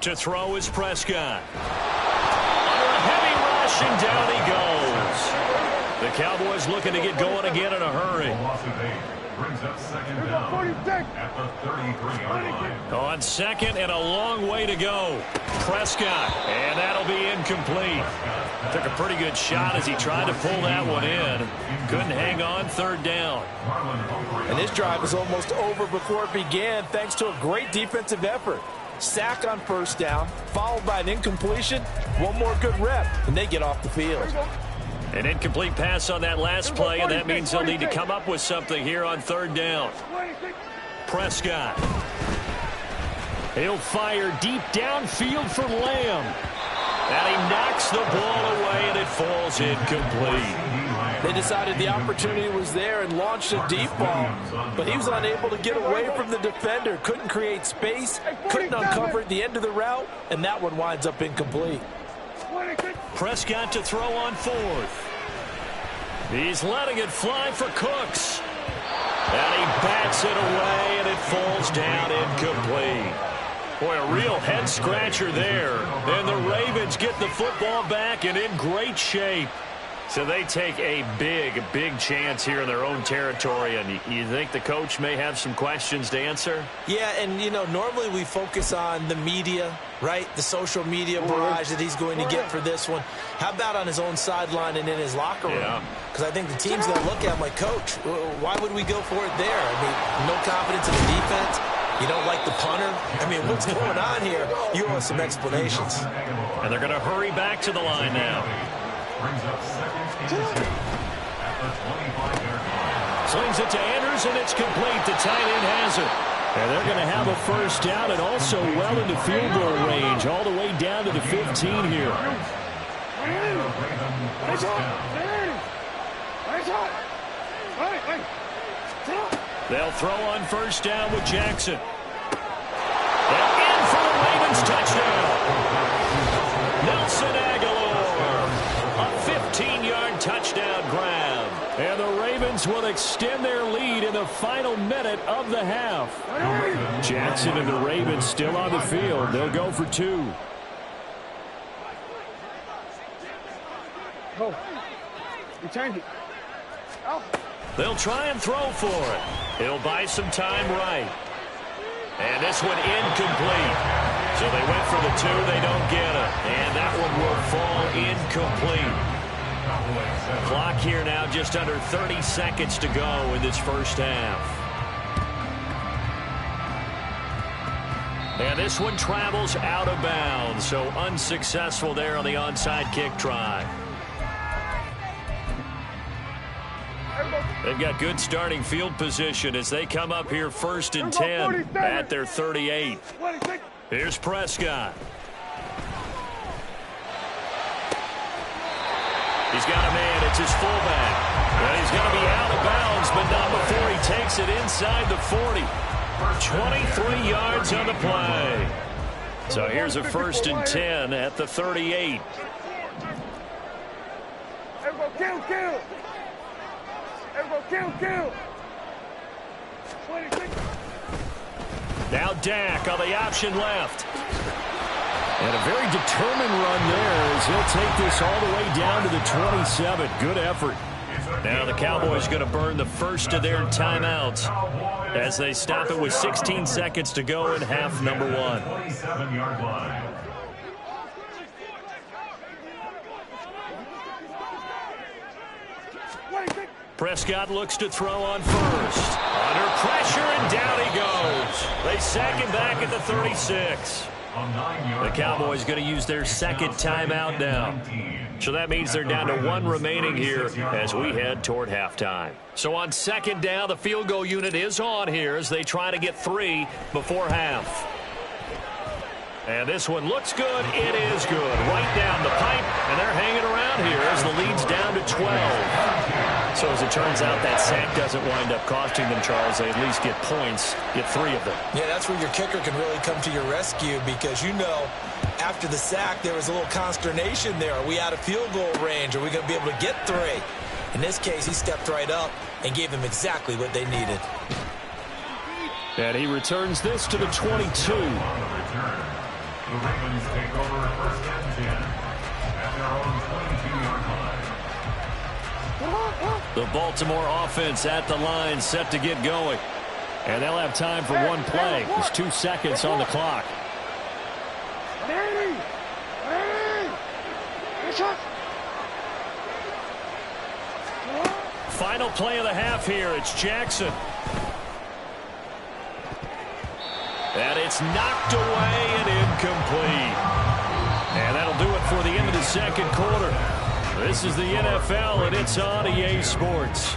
To throw is Prescott. Under a heavy rush, and down he goes. The Cowboys looking to get going again in a hurry. Brings up second down at the 33-yard line. On second and a long way to go. Prescott, and that'll be incomplete. Took a pretty good shot as he tried to pull that one in. Couldn't hang on, 3rd down. And this drive was almost over before it began thanks to a great defensive effort. Sack on 1st down, followed by an incompletion, one more good rep, and they get off the field. An incomplete pass on that last play, and that means they'll need to come up with something here on 3rd down. Prescott. He'll fire deep downfield for Lamb. And he knocks the ball away, and it falls incomplete. They decided the opportunity was there and launched a deep ball, but he was unable to get away from the defender, couldn't create space, couldn't uncover at the end of the route, and that one winds up incomplete. Prescott to throw on 4th. He's letting it fly for Cooks. And he bats it away, and it falls down incomplete. Boy, a real head-scratcher there. And the Ravens get the football back and in great shape. So they take a big, big chance here in their own territory. And you think the coach may have some questions to answer? Yeah, and, you know, normally we focus on the media, right? The social media barrage that he's going to get for this one. How about on his own sideline and in his locker room? Because I think the team's going to look at him like, Coach, why would we go for it there? I mean, no confidence in the defense. You don't like the punter? I mean, what's going on here? You owe us some explanations. And they're going to hurry back to the line now. Brings up second and 2 at the 25-yard line. Slings it to Andrews, and it's complete. The tight end has it. And they're going to have a 1st down and also well into field goal range, all the way down to the 15 here. They'll throw on first down with Jackson. And in for the Ravens touchdown. Nelson Aguilar. A 15-yard touchdown grab. And the Ravens will extend their lead in the final minute of the half. Jackson and the Ravens still on the field. They'll go for 2. Go. You change it. Oh. They'll try and throw for it. He'll buy some time right. And this one incomplete. So they went for the 2. They don't get it. And that one will fall incomplete. Clock here now just under 30 seconds to go in this first half. And this one travels out of bounds. So unsuccessful there on the onside kick try. They've got good starting field position as they come up here 1st and 10 at their 38. Here's Prescott. He's got a man. It's his fullback. And he's going to be out of bounds, but not before he takes it inside the 40. 23 yards on the play. So here's a 1st and 10 at the 38. Everybody kill. Everybody kill. 26. Now Dak on the option left. And a very determined run there as he'll take this all the way down to the 27. Good effort. Now the Cowboys going to burn the first of their timeouts as they stop it with 16 seconds to go in half number 1. 27-yard line. Prescott looks to throw on first. Under pressure, and down he goes. They sack him back at the 36. The Cowboys going to use their second timeout now. So that means they're down to 1 remaining here as we head toward halftime. So on 2nd down, the field goal unit is on here as they try to get 3 before half. And this one looks good. It is good. Right down the pipe, and they're hanging around here as the lead's down to 12. So as it turns out, that sack doesn't wind up costing them, Charles. They at least get points, get 3 of them. Yeah, that's where your kicker can really come to your rescue because, you know, after the sack, there was a little consternation there. Are we out of field goal range? Are we going to be able to get 3? In this case, he stepped right up and gave them exactly what they needed. And he returns this to the 22. The Ravens take over 1st and 10 at their own 22-yard line. The Baltimore offense at the line, set to get going. And they'll have time for 1 play. There's 2 seconds on the clock. Final play of the half here. It's Jackson. And it's knocked away and incomplete. And that'll do it for the end of the 2nd quarter. This is the NFL, and it's on EA Sports.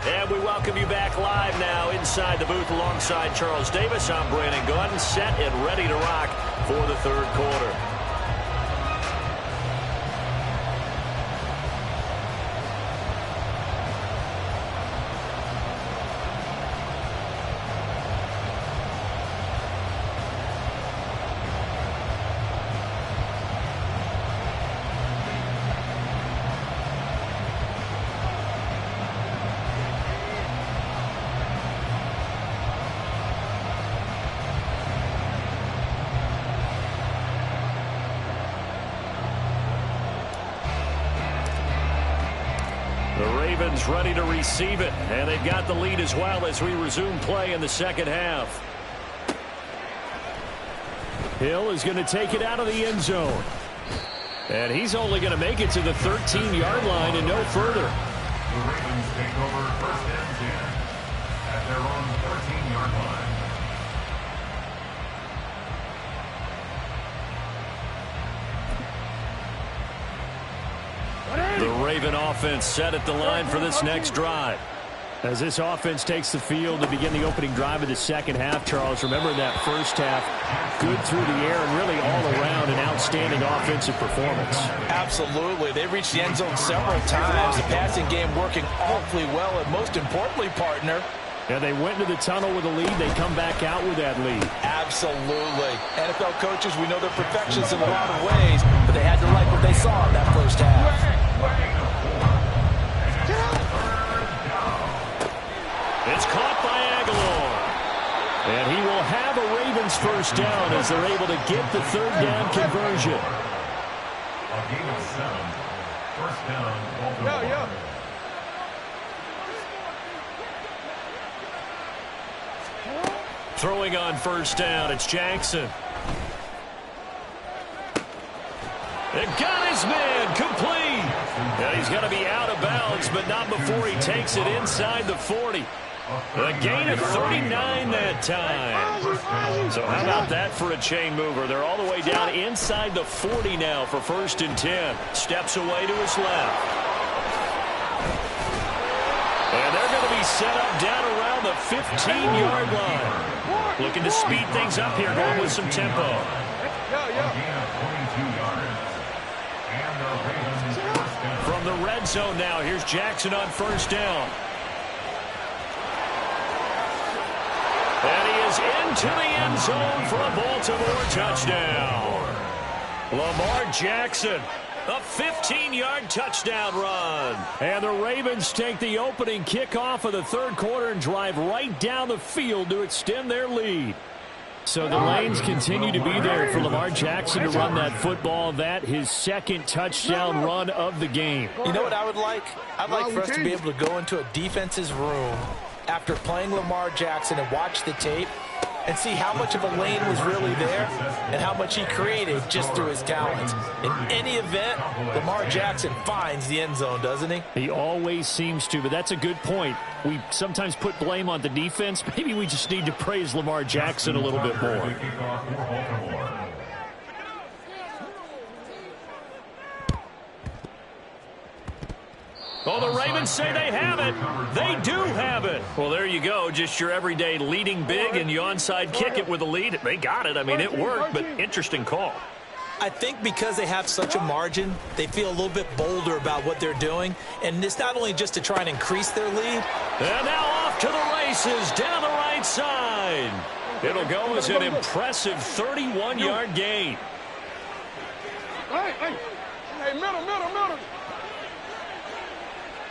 And we welcome you back live now inside the booth alongside Charles Davis. I'm Brandon Gunn, set and ready to rock for the 3rd quarter. Ready to receive it, and they've got the lead as well as we resume play in the 2nd half. Hill is going to take it out of the end zone, and he's only going to make it to the 13-yard line and no further. The Ravens take over 1st and 10 at their own 13-yard line. The Raven offense set at the line for this next drive. As this offense takes the field to begin the opening drive of the second half, Charles, remember that first half, good through the air and really all around an outstanding offensive performance. Absolutely. They reached the end zone several times. The passing game working awfully well, and most importantly, partner, yeah, they went into the tunnel with a lead. They come back out with that lead. Absolutely. NFL coaches, we know they're perfectionists in a lot of ways, but they had to like what they saw in that first half. It's caught by Aguilar. And he will have a Ravens first down as they're able to get the third down conversion. A gain of 7. First down, Baltimore. Throwing on first down, it's Jackson. They got his man complete. And he's going to be out of bounds, but not before he takes it inside the 40. A gain of 39 that time. So how about that for a chain mover? They're all the way down inside the 40 now for 1st and 10. Steps away to his left. And they're going to be set up down around the 15-yard line. Looking to speed things up here, going with some tempo. From the red zone now, here's Jackson on first down. And he is into the end zone for a Baltimore touchdown. Lamar Jackson, a 15-yard touchdown run. And the Ravens take the opening kickoff of the third quarter and drive right down the field to extend their lead. So the lanes continue to be there for Lamar Jackson to run that football. That his second touchdown run of the game. You know what I would like? I'd like for us to be able to go into a defense's room after playing Lamar Jackson and watch the tape and see how much of a lane was really there and how much he created just through his talents. In any event, Lamar Jackson finds the end zone, doesn't he? He always seems to, but that's a good point. We sometimes put blame on the defense. Maybe we just need to praise Lamar Jackson a little bit more. Oh, the Ravens say they have it. They do have it. Well, there you go. Just your everyday leading big, and you onside kick it with a lead. They got it. I mean, it worked, but interesting call. I think because they have such a margin, they feel a little bit bolder about what they're doing. And it's not only just to try and increase their lead. And now off to the races down the right side. It'll go as an impressive 31-yard gain. Hey, middle.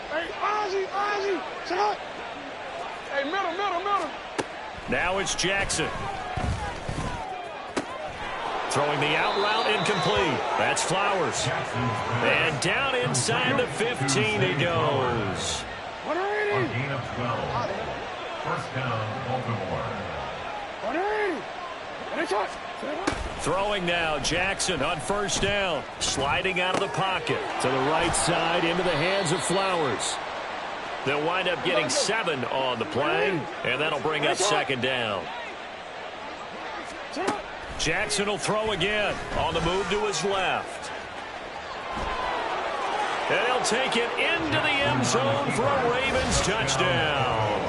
Hey, Ozzie, shut. Hey, middle. Now it's Jackson. Throwing the out route incomplete. That's Flowers. And down inside the 15 he goes. A gain of 12. First down, Baltimore. Throwing now, Jackson on first down. Sliding out of the pocket to the right side into the hands of Flowers. They'll wind up getting 7 on the play, and that'll bring up second down. Jackson will throw again on the move to his left. And he'll take it into the end zone for a Ravens touchdown.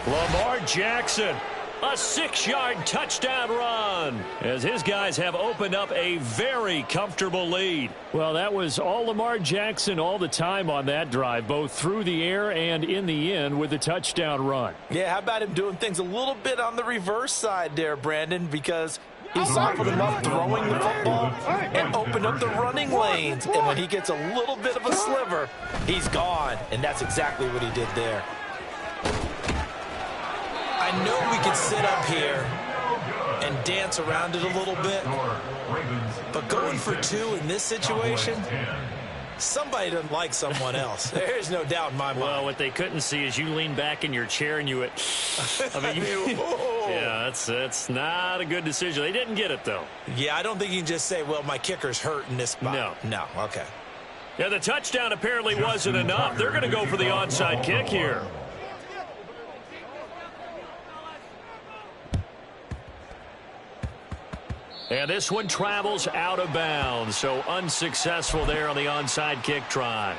Lamar Jackson, a 6-yard touchdown run as his guys have opened up a very comfortable lead. Well, that was all Lamar Jackson all the time on that drive, both through the air and in the end with the touchdown run. Yeah, how about him doing things a little bit on the reverse side there, Brandon, because he softened him up throwing the football and opened up the running lanes. And when he gets a little bit of a sliver, he's gone. And that's exactly what he did there. I know we could sit up here and dance around it a little bit, but going for 2 in this situation, somebody doesn't like someone else. There's no doubt in my mind. Well, what they couldn't see is you lean back in your chair and you went, yeah, that's not a good decision. They didn't get it, though. Yeah, I don't think you can just say, well, my kicker's hurt in this spot. No, okay. Yeah, the touchdown apparently wasn't enough. They're going to go for the onside kick here. And this one travels out of bounds, so unsuccessful there on the onside kick try.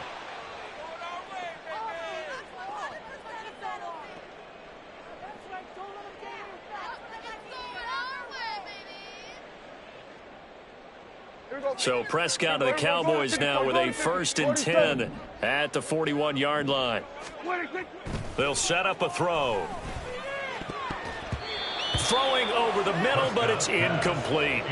So Prescott to the Cowboys now with a 1st and 10 at the 41-yard line. They'll set up a throw. Throwing over the middle, but it's incomplete.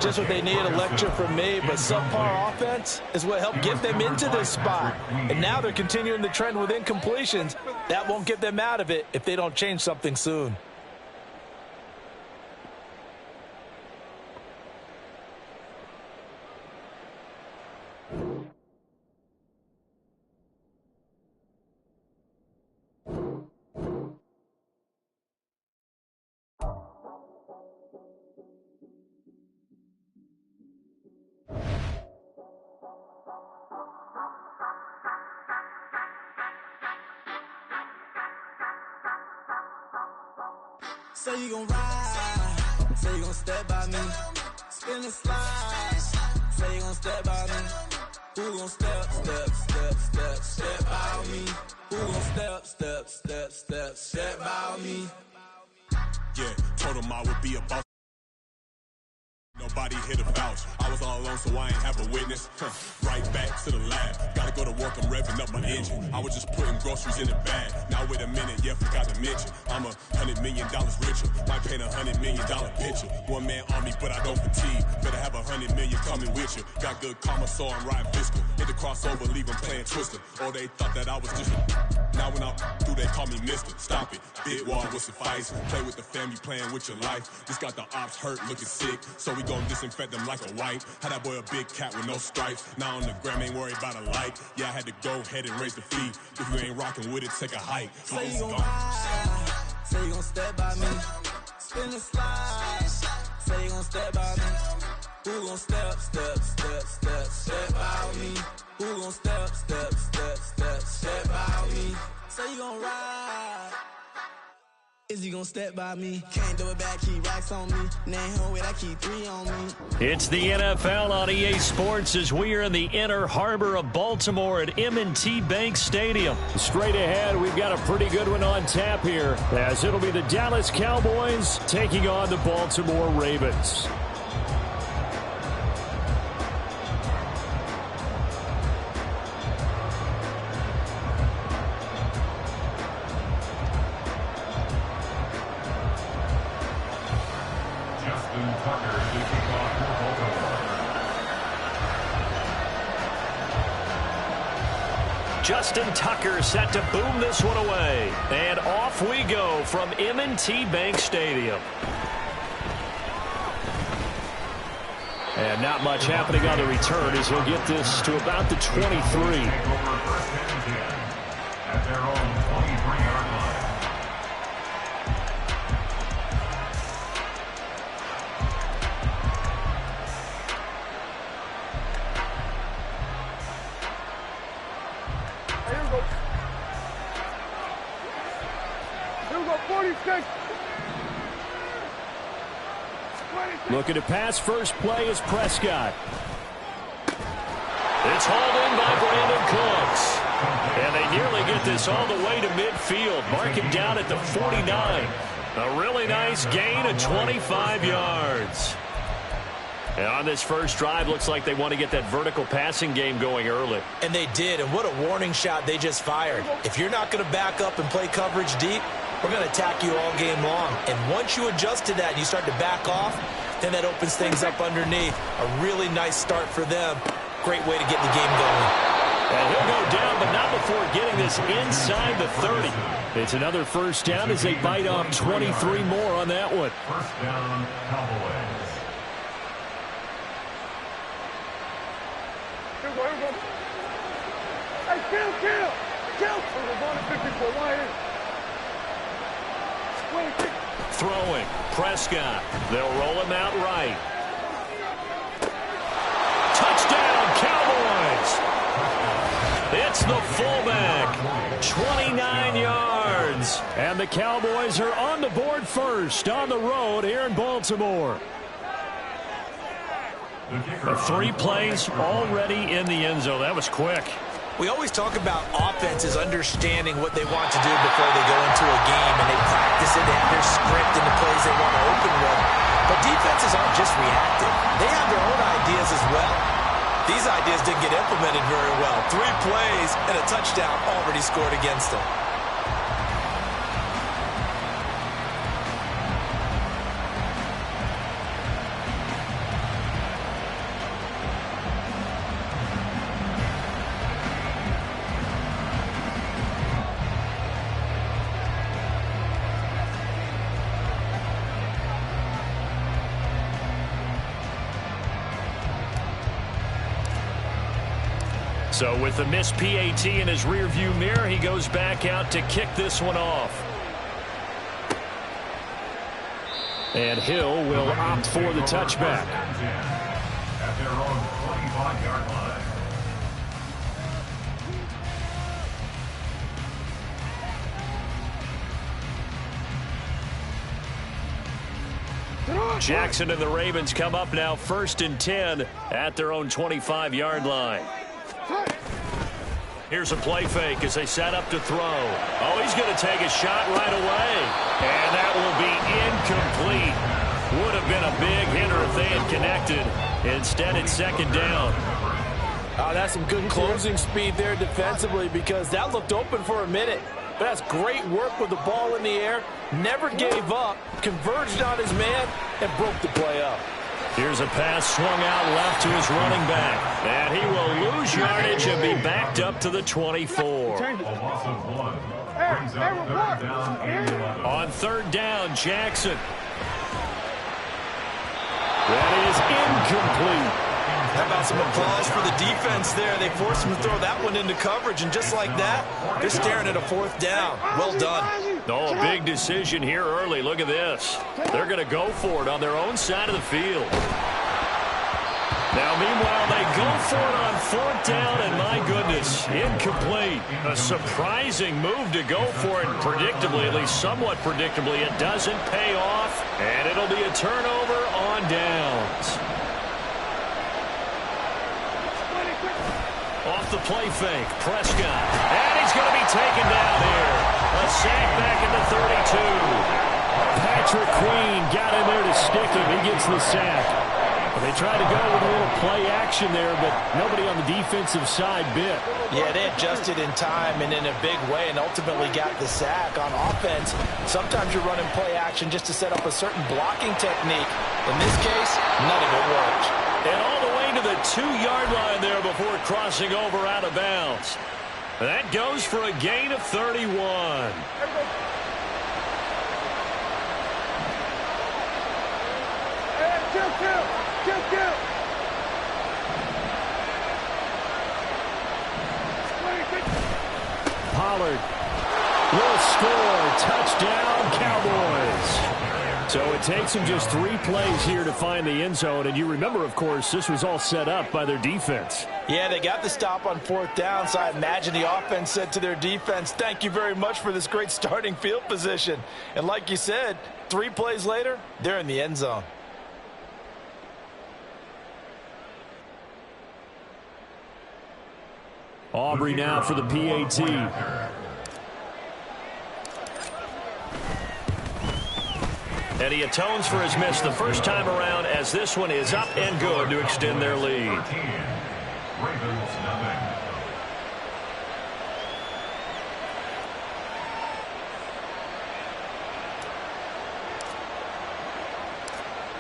Just what they need, a lecture from me, but subpar offense is what helped get them into this spot. And now they're continuing the trend with incompletions. That won't get them out of it if they don't change something soon. Say you gon' ride, say you gon' step by me, spin and slide, say you gon' step by me, who gon' step by me, who gon' step by me. Yeah, told him I would be a boss. Nobody hit a vouch. I was all alone, so I ain't have a witness. Right back to the lab. Gotta go to work, I'm revving up my engine. I was just putting groceries in the bag. Now wait a minute, yeah, forgot to mention. I'm $100 million richer. Might paint $100 million picture. One man army, but I don't fatigue. Better have $100 million coming with you. Got good karma, so I'm riding fiscal. Hit the crossover, leave them playing Twister. Or they thought that I was just now when I'm through, they call me Mister. Stop it. Big wall will suffice. Play with the family, playing with your life. Just got the ops hurt, looking sick. So we gon' disinfect them like a wipe. Had that boy a big cat with no stripes. Now on the gram, ain't worried about a like. Yeah, I had to go ahead and raise the fee. If you ain't rocking with it, take a hike. Say you gon' ride, say you gon' step by me, spin and slide. Say you gon' step by me, who gon' step by me, who gon' step by me. Say you gon' ride. Is he gonna step by me? Can't do it back, keep racks on me. Name home with I keep 3 on me. It's the NFL on EA Sports as we are in the inner harbor of Baltimore at M&T Bank Stadium. Straight ahead, we've got a pretty good one on tap here, as it'll be the Dallas Cowboys taking on the Baltimore Ravens. Justin Tucker set to boom this one away. And off we go from M&T Bank Stadium. And not much happening on the return as he'll get this to about the 23. At their own 23-yard line. Looking to pass first play is Prescott. It's hauled in by Brandon Cooks. And they nearly get this all the way to midfield. Mark him down at the 49. A really nice gain of 25 yards. And on this first drive, looks like they want to get that vertical passing game going early. And they did, and what a warning shot they just fired. If you're not going to back up and play coverage deep, we're going to attack you all game long. And once you adjust to that and you start to back off, then that opens things up underneath. A really nice start for them. Great way to get the game going. And he'll go down, but not before getting this inside the 30. It's another first down as they bite off 23 more on that one. First down, Cowboys. Here we go. Hey, kill! We're going to 54. Why here? Throwing. Prescott. They'll roll him out right. Touchdown, Cowboys! It's the fullback. 29 yards. And the Cowboys are on the board first on the road here in Baltimore. 3 plays already in the end zone. That was quick. We always talk about offenses understanding what they want to do before they go into a game, and they practice it. They have their script and the plays they want to open with. But defenses aren't just reactive. They have their own ideas as well. These ideas didn't get implemented very well. 3 plays and a touchdown already scored against them. So with the missed PAT in his rearview mirror, he goes back out to kick this one off. And Hill will opt for the touchback. At their own 25-yard line. Jackson and the Ravens come up now 1st and 10 at their own 25-yard line. Here's a play fake as they set up to throw. Oh, he's going to take a shot right away. And that will be incomplete. Would have been a big hitter if they had connected. Instead, it's 2nd down. Oh, that's some good closing speed there defensively because that looked open for a minute. But that's great work with the ball in the air. Never gave up, converged on his man, and broke the play up. Here's a pass swung out left to his running back. And he will lose yardage and be backed up to the 24. On 3rd down, Jackson. That is incomplete. How about some applause for the defense there? They forced him to throw that one into coverage, and just like that, they're staring at a 4th down. Well done. Oh, a big decision here early. Look at this. They're going to go for it on their own side of the field. Now, meanwhile, they go for it on 4th down, and my goodness, incomplete. A surprising move to go for it, predictably, at least somewhat predictably. It doesn't pay off, and it'll be a turnover on downs. Off the play fake, Prescott. And he's going to be taken down here. A sack back at the 32. Patrick Queen got in there to stick him. He gets the sack. They tried to go with a little play action there, but nobody on the defensive side bit. Yeah, they adjusted in time and in a big way and ultimately got the sack. On offense, sometimes you're running play action just to set up a certain blocking technique. In this case, none of it worked. And all the way to the 2-yard line there before crossing over out of bounds. That goes for a gain of 31. Kill. Pollard will score. Touchdown, Cowboys. So it takes them just 3 plays here to find the end zone. And you remember, of course, this was all set up by their defense. Yeah, they got the stop on 4th down, so I imagine the offense said to their defense, thank you very much for this great starting field position. And like you said, 3 plays later, they're in the end zone. Aubrey now for the PAT. And he atones for his miss the first time around as this one is up and good to extend their lead.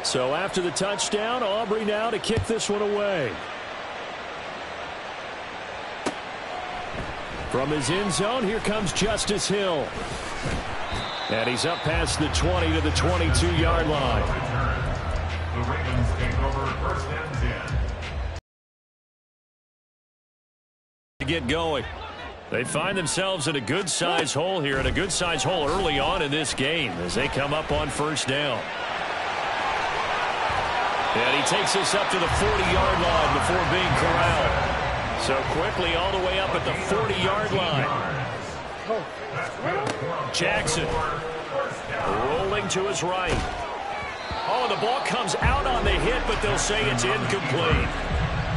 So after the touchdown, Aubrey now to kick this one away. From his end zone, here comes Justice Hill. And he's up past the 20 to the 22-yard line. The Ravens take over 1st and 10. To get going. They find themselves in a good-sized hole here, and a good-sized hole early on in this game as they come up on 1st down. And he takes this up to the 40-yard line before being corralled. So quickly all the way up at the 40-yard line. Jackson rolling to his right. Oh, the ball comes out on the hit, but they'll say it's incomplete.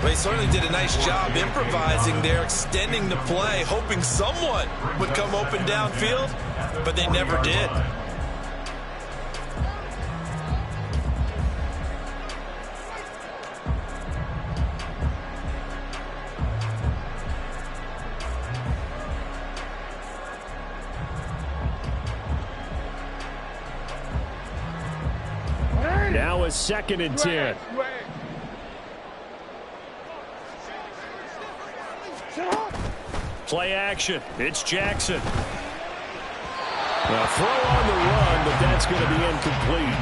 They certainly did a nice job improvising there, extending the play, hoping someone would come open downfield, but they never did. Now a 2nd and 10. Play action. It's Jackson. Now throw on the run, but that's going to be incomplete.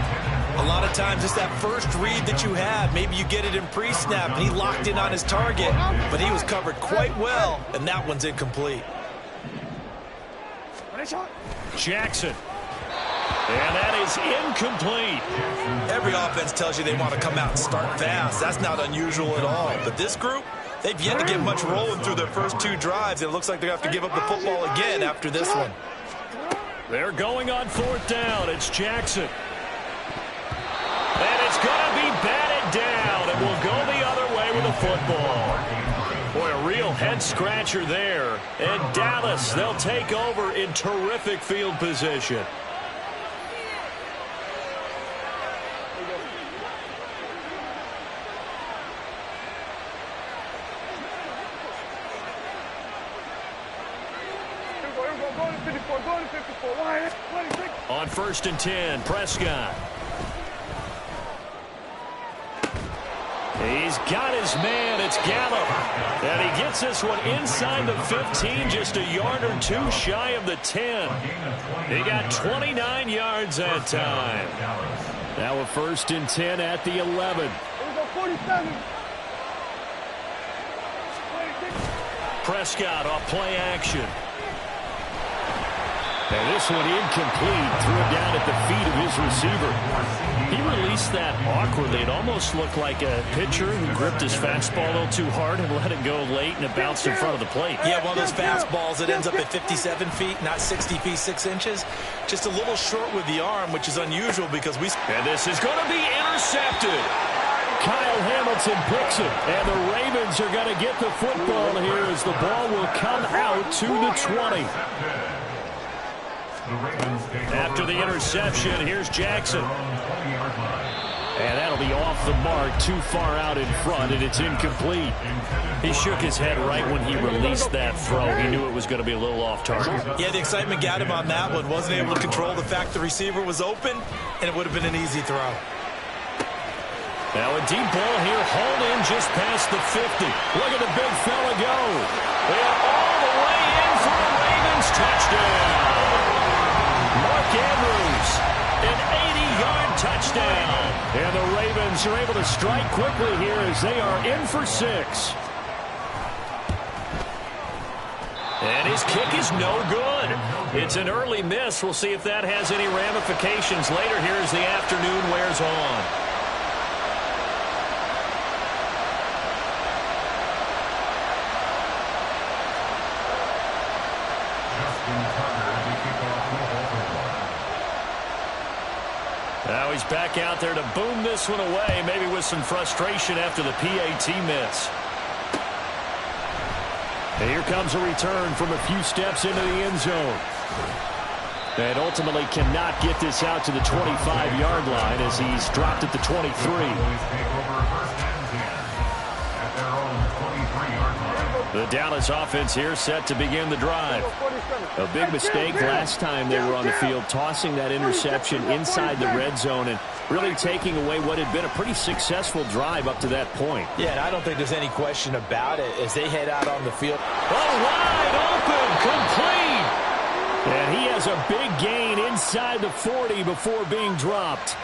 A lot of times it's that first read that you have. Maybe you get it in pre-snap, and he locked in on his target, but he was covered quite well, and that one's incomplete. Jackson. And that is incomplete. Every offense tells you they want to come out and start fast. That's not unusual at all. But this group, they've yet to get much rolling through their first 2 drives. It looks like they're going to have to give up the football again after this one. They're going on 4th down. It's Jackson. And it's going to be batted down. And will go the other way with the football. Boy, a real head-scratcher there. And Dallas, they'll take over in terrific field position. On 1st and 10, Prescott. He's got his man. It's Gallup. And he gets this one inside the 15, just a yard or 2 shy of the 10. He got 29 yards that time. Now a 1st and 10 at the 11. Prescott off play action. And this one incomplete. Threw it down at the feet of his receiver. He released that awkwardly. It almost looked like a pitcher who gripped his fastball a little too hard and let it go late, and it bounced in front of the plate. Yeah, one of those fastballs that ends up at 57 feet, not 60 feet, 6 inches. Just a little short with the arm, which is unusual because we... And this is going to be intercepted. Kyle Hamilton picks it, and the Ravens are going to get the football here as the ball will come out to the 20. After the interception, here's Jackson. And that'll be off the mark, too far out in front, and it's incomplete. He shook his head right when he released that throw. He knew it was going to be a little off target. Yeah, the excitement got him on that one. Wasn't able to control the fact the receiver was open, and it would have been an easy throw. Now a deep ball here, hauled in just past the 50. Look at the big fella go. And all the way in for a Ravens touchdown. Mark Andrews, an 80-yard touchdown. And the Ravens are able to strike quickly here as they are in for 6. And his kick is no good. It's an early miss. We'll see if that has any ramifications later here as the afternoon wears on. Now he's back out there to boom this one away, maybe with some frustration after the PAT miss. And here comes a return from a few steps into the end zone. And ultimately cannot get this out to the 25-yard line as he's dropped at the 23. The Dallas offense here set to begin the drive. A big mistake last time they were on the field, tossing that interception inside the red zone and really taking away what had been a pretty successful drive up to that point. Yeah, and I don't think there's any question about it as they head out on the field. Oh, wide open, complete. And he has a big gain inside the 40 before being dropped.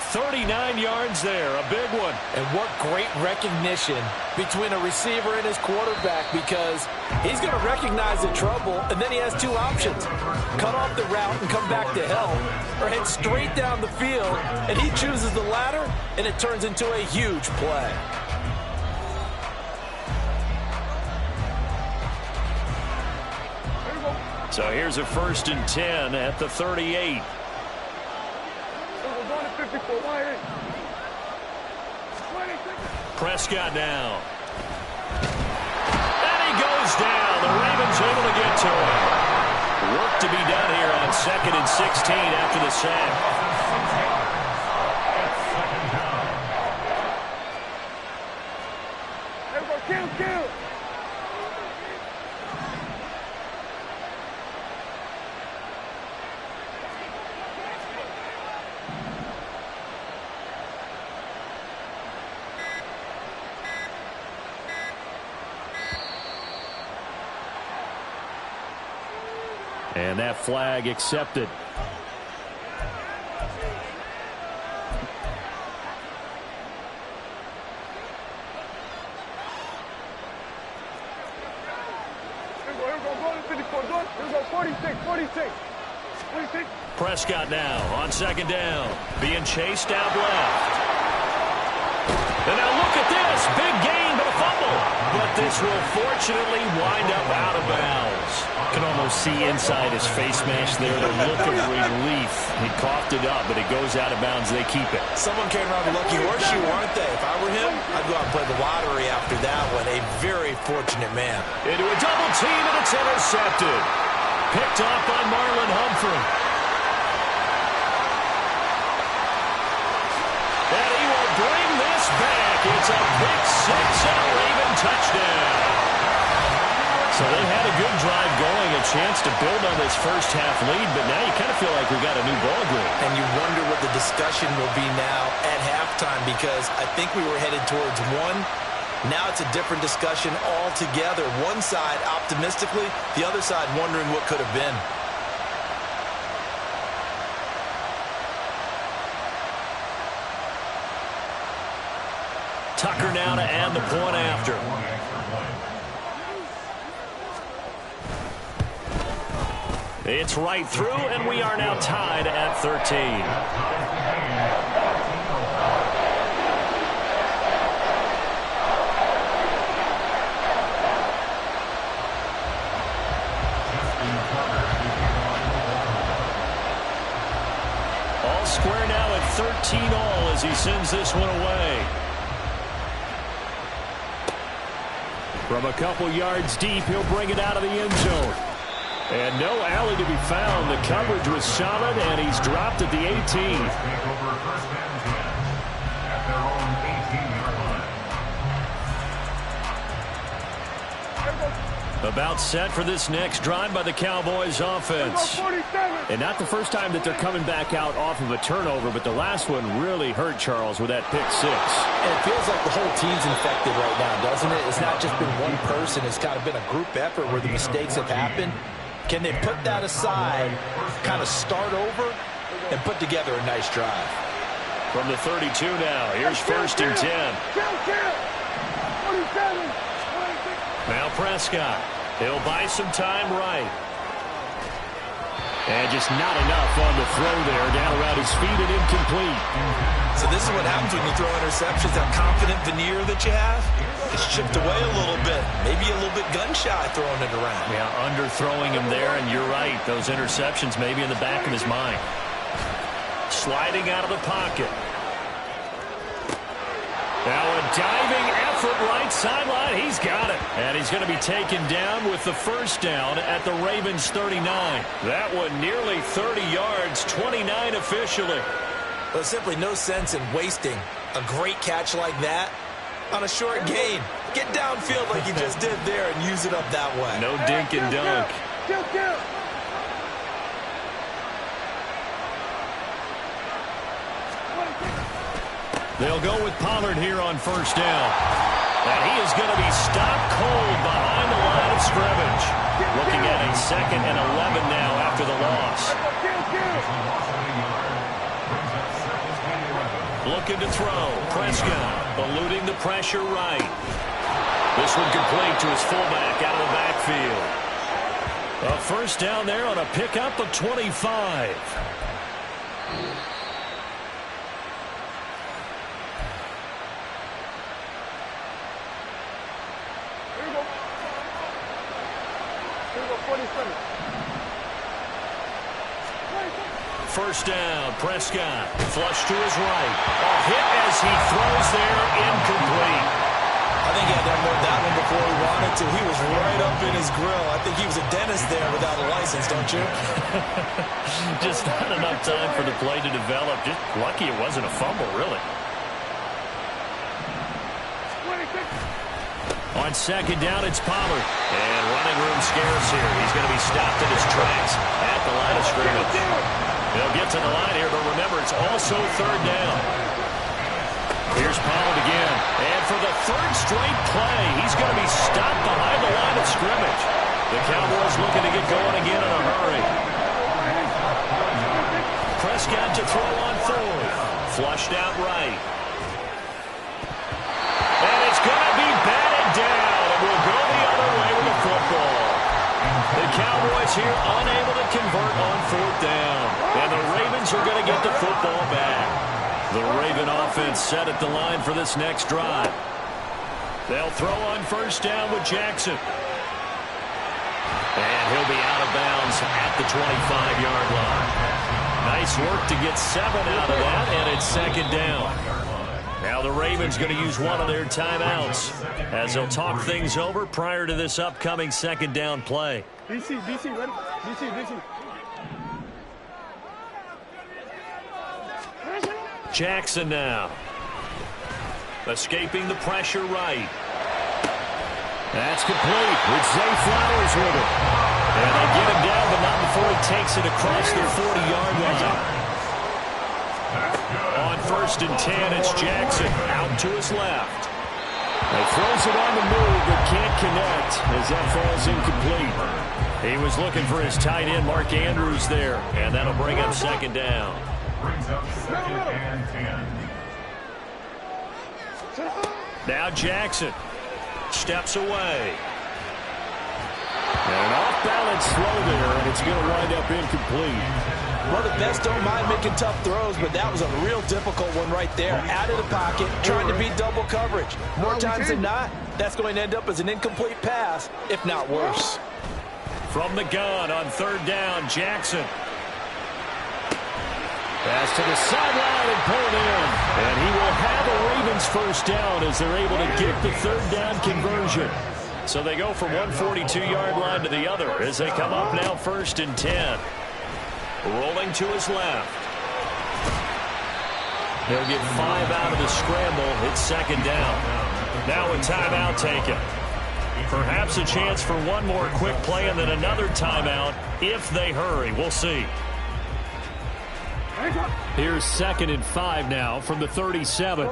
39 yards there, a big one. And what great recognition between a receiver and his quarterback, because he's going to recognize the trouble, and then he has 2 options. Cut off the route and come back to help, or head straight down the field, and he chooses the latter, and it turns into a huge play. So here's a 1st and 10 at the 38. Prescott now. And he goes down. The Ravens able to get to him. Work to be done here on 2nd and 16 after the sack. And that flag accepted. Here we go, 54, here we go, 46. Prescott now on second down. Being chased out left. And now look at this. Big gain, but a fumble. But this will fortunately wind up out of bounds. Can almost see inside his face mask there the look of relief. He coughed it up, but it goes out of bounds. They keep it. Someone came around with a lucky horseshoe, aren't they? If I were him, I'd go out and play the lottery after that one. A very fortunate man. Into a double team, and it's intercepted. Picked off by Marlon Humphrey. And he will bring this back. It's a pick six and a Raven touchdown. So they had a good drive going, a chance to build on this first half lead, but now you kind of feel like we got a new ball game. And you wonder what the discussion will be now at halftime, because I think we were headed towards one. Now it's a different discussion altogether. One side optimistically, the other side wondering what could have been. Tucker now to add the point after. It's right through, and we are now tied at 13. All square now at 13 all as he sends this one away. From a couple yards deep, he'll bring it out of the end zone. And no alley to be found. The coverage was solid, and he's dropped at the 18. Take over first and 10 at their own 18-yard line. About set for this next drive by the Cowboys offense. And not the first time that they're coming back out off of a turnover, but the last one really hurt Charles with that pick six. And it feels like the whole team's infected right now, doesn't it? It's not just been one person. It's kind of been a group effort where the mistakes have happened. Can they put that aside, kind of start over, and put together a nice drive? From the 32 now, here's first and 10. Now Prescott. He'll buy some time right. And just not enough on the throw there. Down around his feet and incomplete. So this is what happens when you throw interceptions. That confident veneer that you have, it's chipped away a little bit. Maybe a little bit gun-shy throwing it around. Yeah, underthrowing him there, and you're right. Those interceptions maybe in the back of his mind. Sliding out of the pocket. Now a diving effort right sideline. He's got it. And he's going to be taken down with the first down at the Ravens 39. That one nearly 30 yards, 29 officially. There's simply no sense in wasting a great catch like that on a short gain. Get downfield like you just did there and use it up that way. No dink and dunk. They'll go with Pollard here on first down. And he is going to be stopped cold behind the line of scrimmage. Looking at a 2nd and 11 now after the loss. Looking to throw. Prescott eluding the pressure right. This one complete to his fullback out of the backfield. A first down there on a pickup of 25. First down, Prescott. Flush to his right. A hit as he throws there, incomplete. I think he had to unload that one before he wanted to. He was right up in his grill. I think he was a dentist there without a license, don't you? Just not enough time for the play to develop. Just lucky it wasn't a fumble, really. On second down, it's Pollard. And running room scarce here. He's going to be stopped in his tracks at the line of scrimmage. They'll get to the line here, but remember, it's also third down. Here's Pollard again. And for the third straight play, he's going to be stopped behind the line of scrimmage. The Cowboys looking to get going again in a hurry. Prescott to throw on fourth. Flushed out right. And it's going to be batted down. And we'll go the other way with the football. The Cowboys here unable to convert on fourth down. And the Ravens are going to get the football back. The Raven offense set at the line for this next drive. They'll throw on first down with Jackson. And he'll be out of bounds at the 25-yard line. Nice work to get 7 out of that, and it's second down. Now the Ravens going to use one of their timeouts as they'll talk things over prior to this upcoming second down play. DC, ready? DC. Jackson now. Escaping the pressure right. That's complete with Zay Flowers with it. And they get him down, but not before he takes it across their 40-yard line. On first and 10, it's Jackson out to his left. He throws it on the move, but can't connect as that falls incomplete. He was looking for his tight end, Mark Andrews, there, and that'll bring up second down. Brings up second and 10. Now Jackson steps away. And an off-balance throw there, and it's going to wind up incomplete. Well, the best don't mind making tough throws, but that was a real difficult one right there. Out of the pocket, trying to beat double coverage. More times than not, that's going to end up as an incomplete pass, if not worse. From the gun on third down, Jackson. Pass to the sideline and pulled in. And he will have a Ravens first down as they're able to get the third down conversion. So they go from one 42-yard line to the other as they come up now first and 10. Rolling to his left. He'll get 5 out of the scramble. It's second down. Now a timeout taken. Perhaps a chance for one more quick play and then another timeout if they hurry. We'll see. Here's second and 5 now from the 37.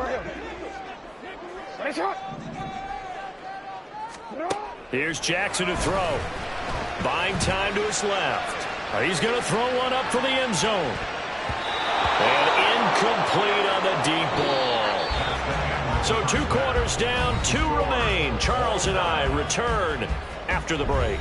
Here's Jackson to throw. Buying time to his left. He's going to throw one up for the end zone. And incomplete on the deep ball. So 2 quarters down, 2 remain. Charles and I return after the break.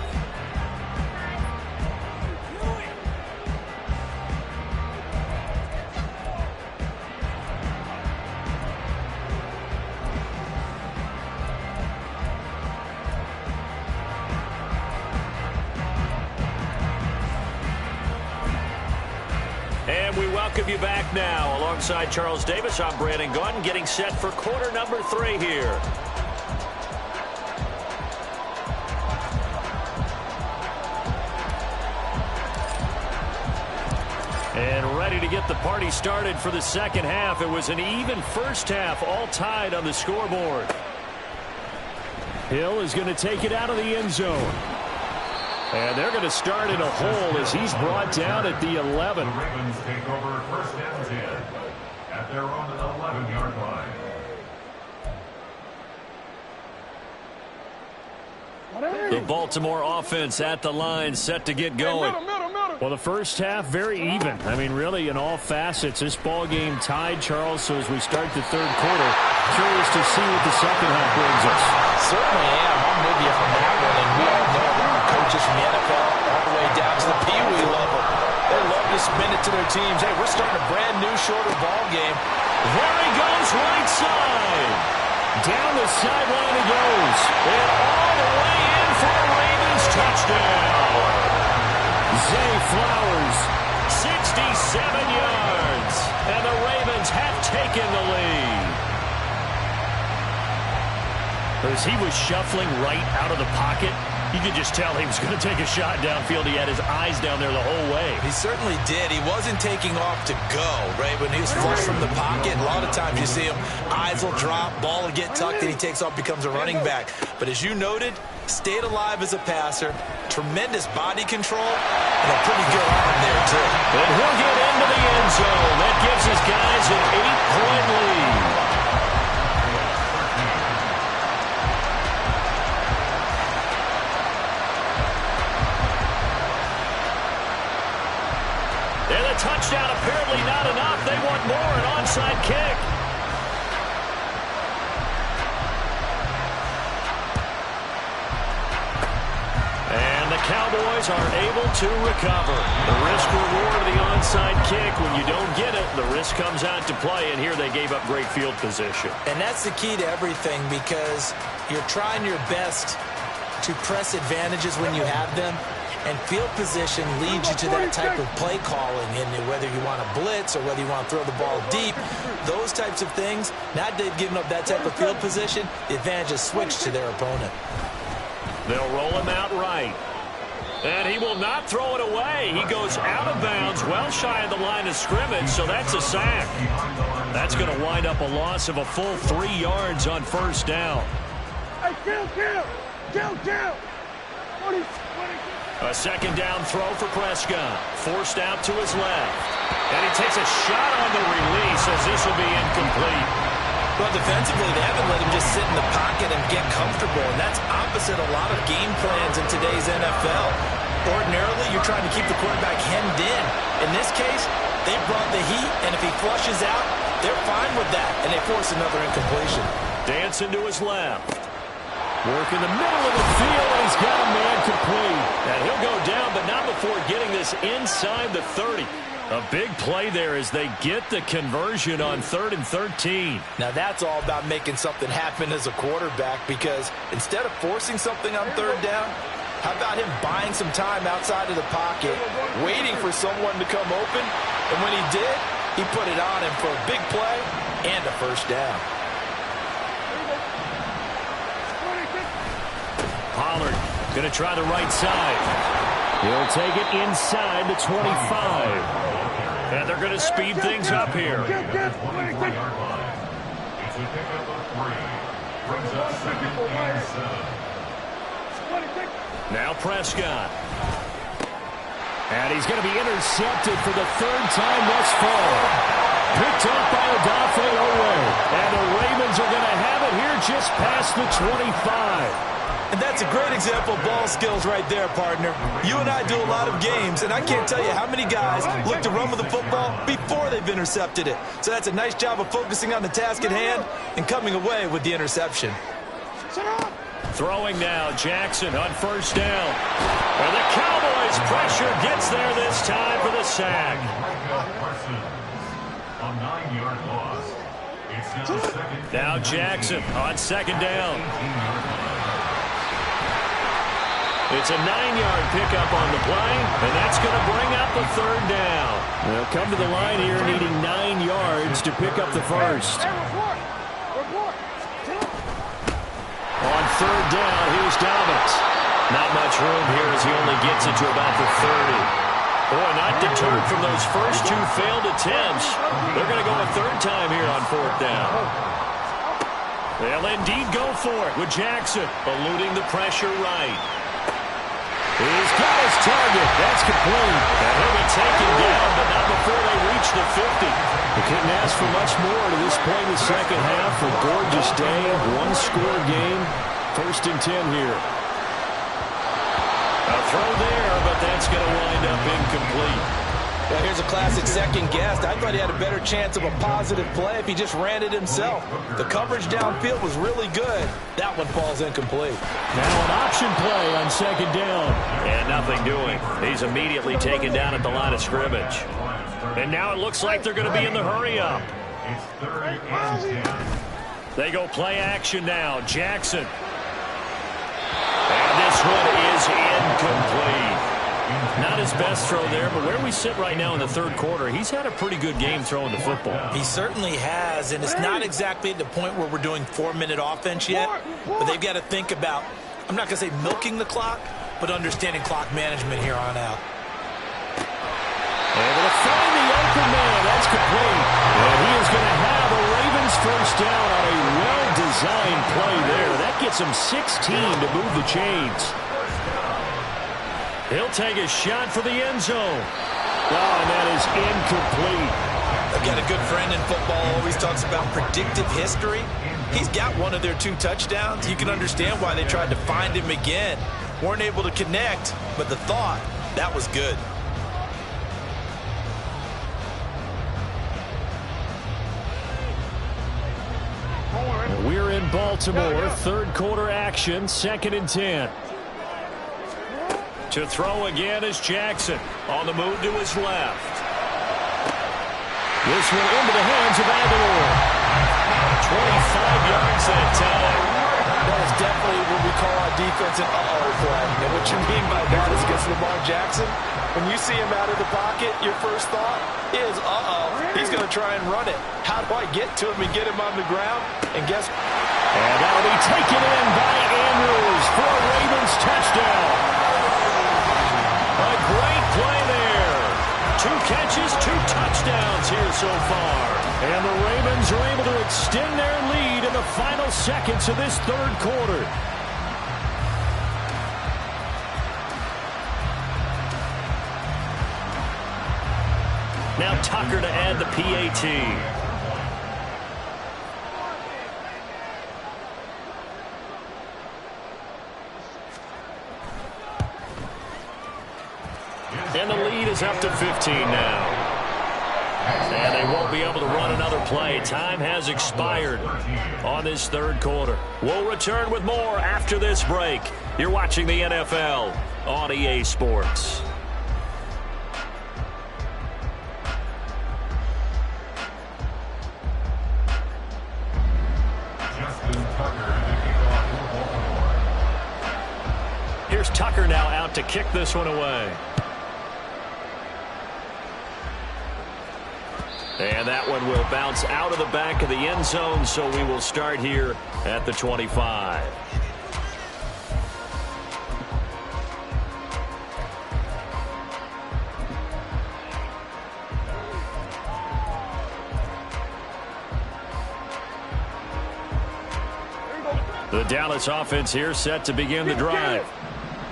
And we welcome you back now. Alongside Charles Davis, I'm Brandon Gunn, getting set for quarter number 3 here. And ready to get the party started for the second half. It was an even first half, all tied on the scoreboard. Hill is going to take it out of the end zone. And they're going to start in a hole as he's brought down at the 11. The Ravens take over first and 10 at their own 11-yard line. The Baltimore offense at the line, set to get going. Well, the first half, very even. I mean, really, in all facets, this ball game tied, Charles. So as we start the third quarter, curious to see what the second half brings us. Certainly am. I'm with you on that one. And we all know that the coaches from the NFL all the way down to the Pee Wee level, they love to spin it to their teams. Hey, we're starting a brand new, shorter ball game. There he goes, right side. Down the sideline he goes. And all the way in for a Ravens touchdown. Zay Flowers, 67 yards. And the Ravens have taken the lead. As he was shuffling right out of the pocket, you could just tell he was going to take a shot downfield. He had his eyes down there the whole way. He certainly did. He wasn't taking off to go, right? When he was flush from the pocket, a lot of times you see him, eyes will drop, ball will get tucked, and he takes off, becomes a running back. But as you noted, stayed alive as a passer, tremendous body control, and a pretty good arm there, too. And he'll get into the end zone. That gives his guys an 8-point lead. onside kick. And the Cowboys are able to recover. The risk reward of the onside kick. When you don't get it, the risk comes out to play, and here they gave up great field position. And that's the key to everything, because you're trying your best to press advantages when you have them, and field position leads you to that type of play calling, and whether you want to blitz or whether you want to throw the ball deep, those types of things. Now they've given up that type of field position, the advantage is switched to their opponent. They'll roll him out right. And he will not throw it away. He goes out of bounds, well shy of the line of scrimmage, so that's a sack. That's going to wind up a loss of a full 3 yards on first down. Hey, kill. A second down throw for Prescott. Forced out to his left. And he takes a shot on the release as this will be incomplete. Well, defensively, they haven't let him just sit in the pocket and get comfortable, and that's opposite a lot of game plans in today's NFL. Ordinarily, you're trying to keep the quarterback hemmed in. In this case, they brought the heat, and if he flushes out, they're fine with that, and they force another incompletion. Dancing to his left. Work in the middle of the field, and he's got a man complete. And he'll go down, but not before getting this inside the 30. A big play there as they get the conversion on 3rd and 13. Now that's all about making something happen as a quarterback, because instead of forcing something on 3rd down, how about him buying some time outside of the pocket, waiting for someone to come open, and when he did, he put it on him for a big play and a first down. Pollard going to try the right side. He'll take it inside the 25. And they're going to speed things up here. It's a pickup of 3. Brings up 2nd and 7. Now Prescott. And he's going to be intercepted for the 3rd time thus far. Picked up by Odafe Oweh. And the Ravens are going to have it here just past the 25. And that's a great example of ball skills right there, partner. You and I do a lot of games, and I can't tell you how many guys look to run with the football before they've intercepted it. So that's a nice job of focusing on the task at hand and coming away with the interception. Throwing now, Jackson on first down. And the Cowboys' pressure gets there this time for the sack. A 9-yard loss. It's now 2nd. Now Jackson on 2nd down. It's a 9-yard pickup on the play, and that's going to bring up a 3rd down. They'll come to the line here needing 9 yards to pick up the first. On 3rd down, here's Dobbins. Not much room here as he only gets it to about the 30. Boy, not deterred from those first 2 failed attempts. They're going to go a 3rd time here on 4th down. They'll indeed go for it with Jackson, eluding the pressure right. He's got his target. That's complete. And he'll be taken down, but not before they reach the 50. They couldn't ask for much more to this point in the second half. A gorgeous day, 1-score game. 1st and 10 here. A throw there, but that's going to wind up incomplete. Well, here's a classic second guess. I thought he had a better chance of a positive play if he just ran it himself. The coverage downfield was really good. That one falls incomplete. Now an option play on 2nd down. And nothing doing. He's immediately taken down at the line of scrimmage. And now it looks like they're going to be in the hurry-up. It's 3rd and 10. They go play action now. Jackson. And this one is incomplete. Not his best throw there, but where we sit right now in the 3rd quarter, he's had a pretty good game throwing the football. He certainly has, and it's not exactly at the point where we're doing 4-minute offense yet, but they've got to think about, I'm not going to say milking the clock, but understanding clock management here on out. Able to find the open man. That's complete. And he is going to have a Ravens first down on a well-designed play there. That gets him 16 to move the chains. He'll take a shot for the end zone. Oh, and that is incomplete. I've got a good friend in football, always talks about predictive history. He's got one of their 2 touchdowns. You can understand why they tried to find him again. Weren't able to connect, but the thought, that was good. Baltimore. Third quarter action, 2nd and 10. To throw again is Jackson. On the move to his left. This one into the hands of Aguilar. 25 yards that time. That is definitely what we call our defense an uh-oh play. And what you mean by that is against Lamar Jackson, when you see him out of the pocket, your first thought is, uh-oh, he's going to try and run it. How do I get to him and get him on the ground? And guess what? And that'll be taken in by Andrews for a Ravens touchdown. A great play there. 2 catches, 2 touchdowns here so far. And the Ravens are able to extend their lead in the final seconds of this third quarter. Now Tucker to add the PAT. And the lead is up to 15 now. And they won't be able to run another play. Time has expired on this third quarter. We'll return with more after this break. You're watching the NFL on EA Sports. Here's Tucker now out to kick this one away. And that one will bounce out of the back of the end zone, so we will start here at the 25. The Dallas offense here set to begin the drive.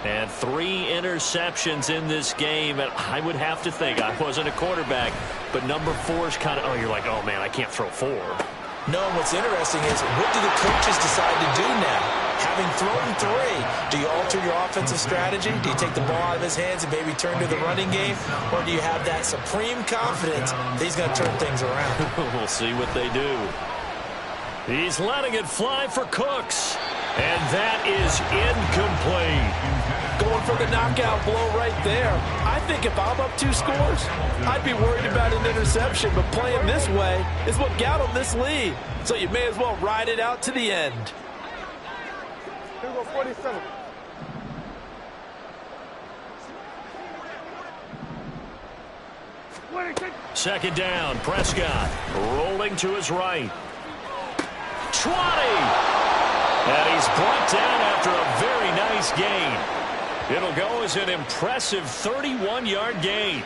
And 3 interceptions in this game. And I would have to think, I wasn't a quarterback, but number 4 is kind of, oh, you're like, oh, man, I can't throw 4. No, and what's interesting is, what do the coaches decide to do now? Having thrown 3, do you alter your offensive strategy? Do you take the ball out of his hands and maybe turn to the running game? Or do you have that supreme confidence that he's going to turn things around? We'll see what they do. He's letting it fly for Cooks. And that is incomplete. Going for the knockout blow right there. I think if I'm up 2 scores, I'd be worried about an interception. But playing this way is what got him this lead. So you may as well ride it out to the end. Here we go, 47. Second down, Prescott rolling to his right. 20! And he's brought down after a very nice gain. It'll go as an impressive 31-yard gain.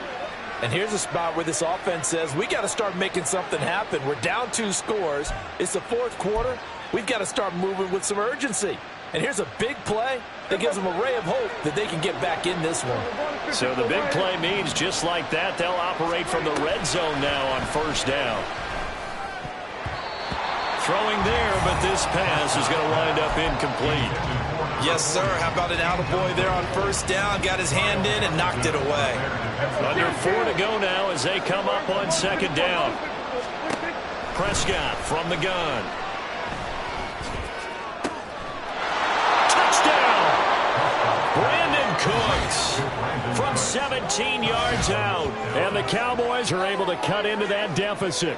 And here's a spot where this offense says, we got to start making something happen. We're down 2 scores. It's the 4th quarter. We've got to start moving with some urgency. And here's a big play that gives them a ray of hope that they can get back in this one. So the big play means just like that, they'll operate from the red zone now on first down. Throwing there, but this pass is going to wind up incomplete. Yes, sir. How about an attaboy there on first down? Got his hand in and knocked it away. Under 4 to go now as they come up on second down. Prescott from the gun. Touchdown! Brandon Cooks from 17 yards out. And the Cowboys are able to cut into that deficit.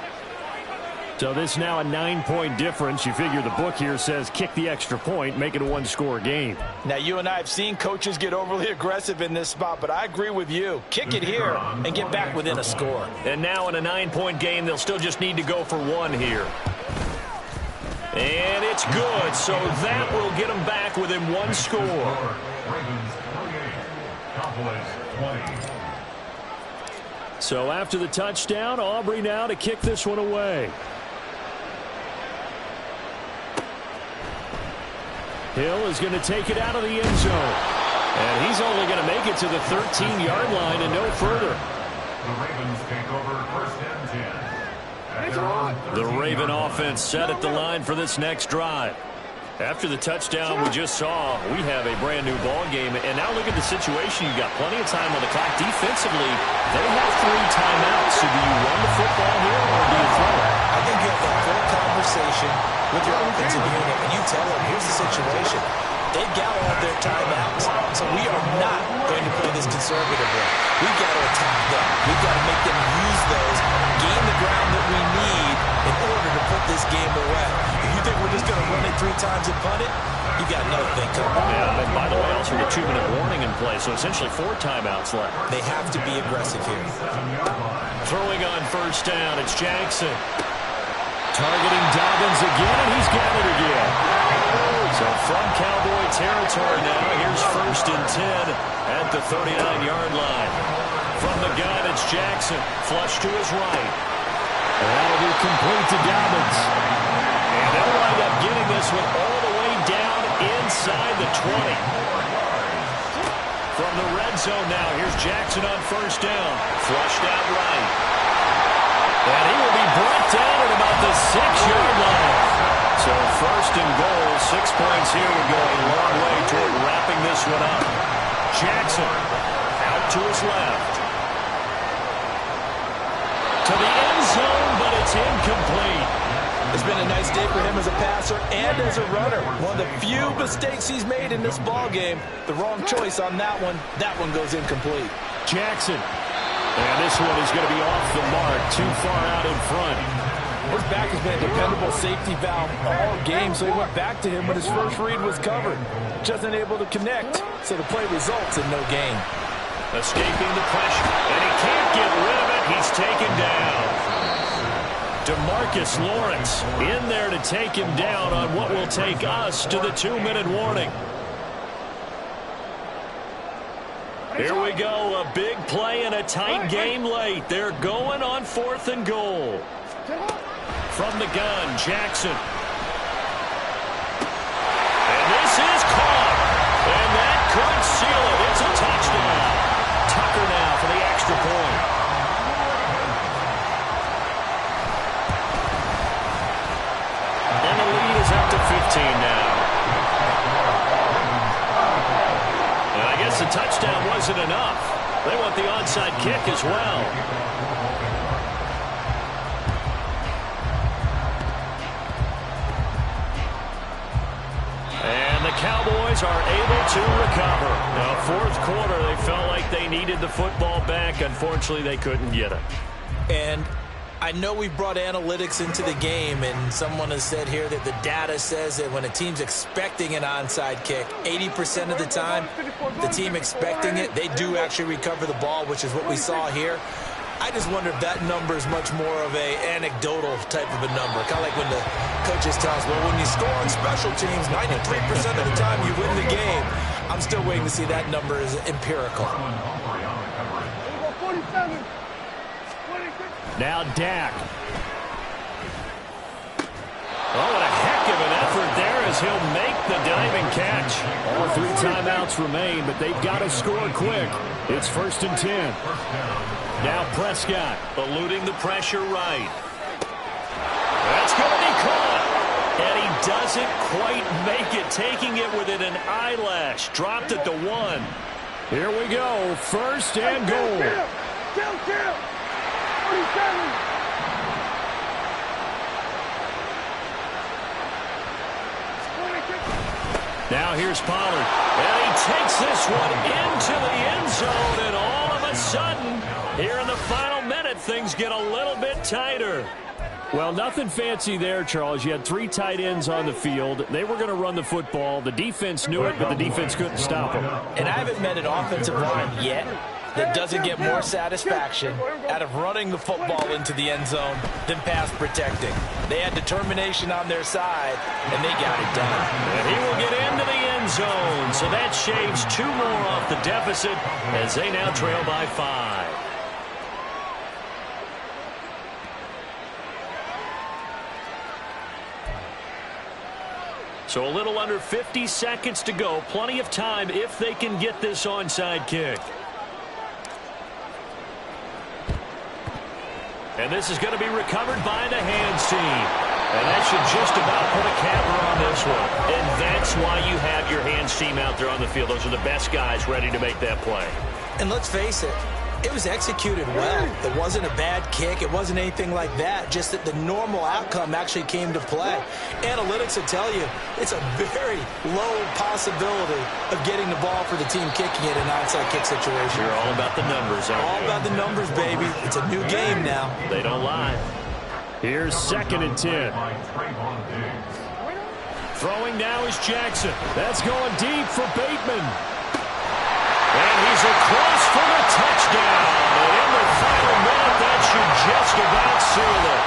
So this now a 9-point difference. You figure the book here says kick the extra point, make it a 1-score game. Now, you and I have seen coaches get overly aggressive in this spot, but I agree with you. Kick it here and get back within a score. And now in a 9-point game, they'll still just need to go for 1 here. And it's good, so that will get them back within 1 score. Ravens 28, Cowboys 20. So after the touchdown, Aubrey now to kick this one away. Hill is going to take it out of the end zone. And he's only going to make it to the 13-yard line and no further. The Ravens take over first and 10. The Raven offense set at the line for this next drive. After the touchdown we just saw, we have a brand-new ball game. And now look at the situation. You've got plenty of time on the clock. Defensively, they have 3 timeouts. So do you run the football here or do you throw it? I think you have a full conversation with your offensive unit. And you conservatively. We've got to attack them. We've got to make them use those, gain the ground that we need in order to put this game away. If you think we're just going to run it 3 times and punt it, you got another thing coming. Yeah, and by the way, also a 2-minute warning in play, so essentially 4 timeouts left. They have to be aggressive here. Throwing on first down, it's Jackson. Targeting Dobbins again, and he's got it again. So from Cowboy territory now, here's 1st and 10 at the 39-yard line. From the gun, it's Jackson. Flush to his right. And that'll be complete to Dobbins. And they'll wind up getting this one all the way down inside the 20. From the red zone now, here's Jackson on first down. Flushed out right. And he will be brought down at about the 6-yard line. So 1st and goal, 6 points here would go a long way toward wrapping this one up. Jackson out to his left. To the end zone, but it's incomplete. It's been a nice day for him as a passer and as a runner. One of the few mistakes he's made in this ball game. The wrong choice on that one. That one goes incomplete. Jackson. And this one is going to be off the mark, too far out in front. His back has been a dependable safety valve all game, so he went back to him when his first read was covered. Just unable to connect, so the play results in no gain. Escaping the pressure, and he can't get rid of it. He's taken down. DeMarcus Lawrence in there to take him down on what will take us to the 2-minute warning. Here we go, a big play and a tight game late. They're going on 4th and goal. From the gun, Jackson. And this is caught. And that could seal it. It's a touchdown. Tucker now for the extra point. And the lead is up to 15 now. And I guess the touchdown wasn't enough. They want the onside kick as well. And the Cowboys are able to recover. Now, 4th quarter, they felt like they needed the football back. Unfortunately, they couldn't get it. And I know we brought analytics into the game, and someone has said here that the data says that when a team's expecting an onside kick, 80% of the time, the team expecting it, they do actually recover the ball, which is what we saw here. I just wonder if that number is much more of a anecdotal type of a number. Kind of like when the coaches tell us, well, when you score on special teams, 93% of the time you win the game. I'm still waiting to see that number is empirical. Now Dak. Oh, and a heck of an effort there as he'll make the diving catch. All 3 timeouts remain, but they've got to score quick. It's 1st and 10. Now Prescott eluding the pressure right. That's going to be caught. And he doesn't quite make it, taking it within an eyelash. Dropped at the 1. Here we go. 1st and goal. Kill. 47. Now here's Pollard. And he takes this one into the end zone. And all of a sudden, here in the final minute, things get a little bit tighter. Well, nothing fancy there, Charles. You had 3 tight ends on the field. They were going to run the football. The defense knew it, but the defense couldn't stop them. And I haven't met an offensive line yet that doesn't get more satisfaction out of running the football into the end zone than pass protecting. They had determination on their side, and they got it done. And he will get into the end zone, so that shaves 2 more off the deficit as they now trail by 5. So a little under 50 seconds to go. Plenty of time if they can get this onside kick. And this is going to be recovered by the hands team. And that should just about put a capper on this one. And that's why you have your hands team out there on the field. Those are the best guys ready to make that play. And let's face it, It was executed well. It wasn't a bad kick. It wasn't anything like that. Just that the normal outcome actually came to play. Analytics will tell you it's a very low possibility of getting the ball for the team kicking it in an onside kick situation. You're all about the numbers, aren't you? All about the numbers, baby. It's a new game now. They don't lie. Here's 2nd and 10. Throwing now is Jackson. That's going deep for Bateman. And he's across for the touchdown. And in the final minute, that should just about seal it.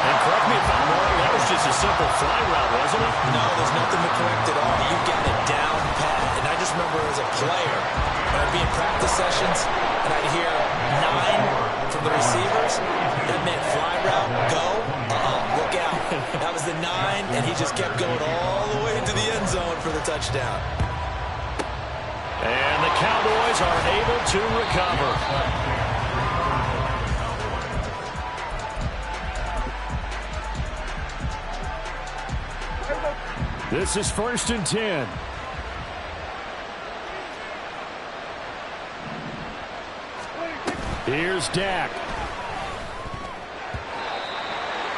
And correct me if I'm wrong, that was just a simple fly route, wasn't it? No, there's nothing to correct at all. You got it down pat. And I just remember as a player, when I'd be in practice sessions, and I'd hear 9 from the receivers. That meant fly route, go, look out. That was the 9, and he just kept going all the way into the end zone for the touchdown. And the Cowboys are able to recover. This is 1st and 10. Here's Dak.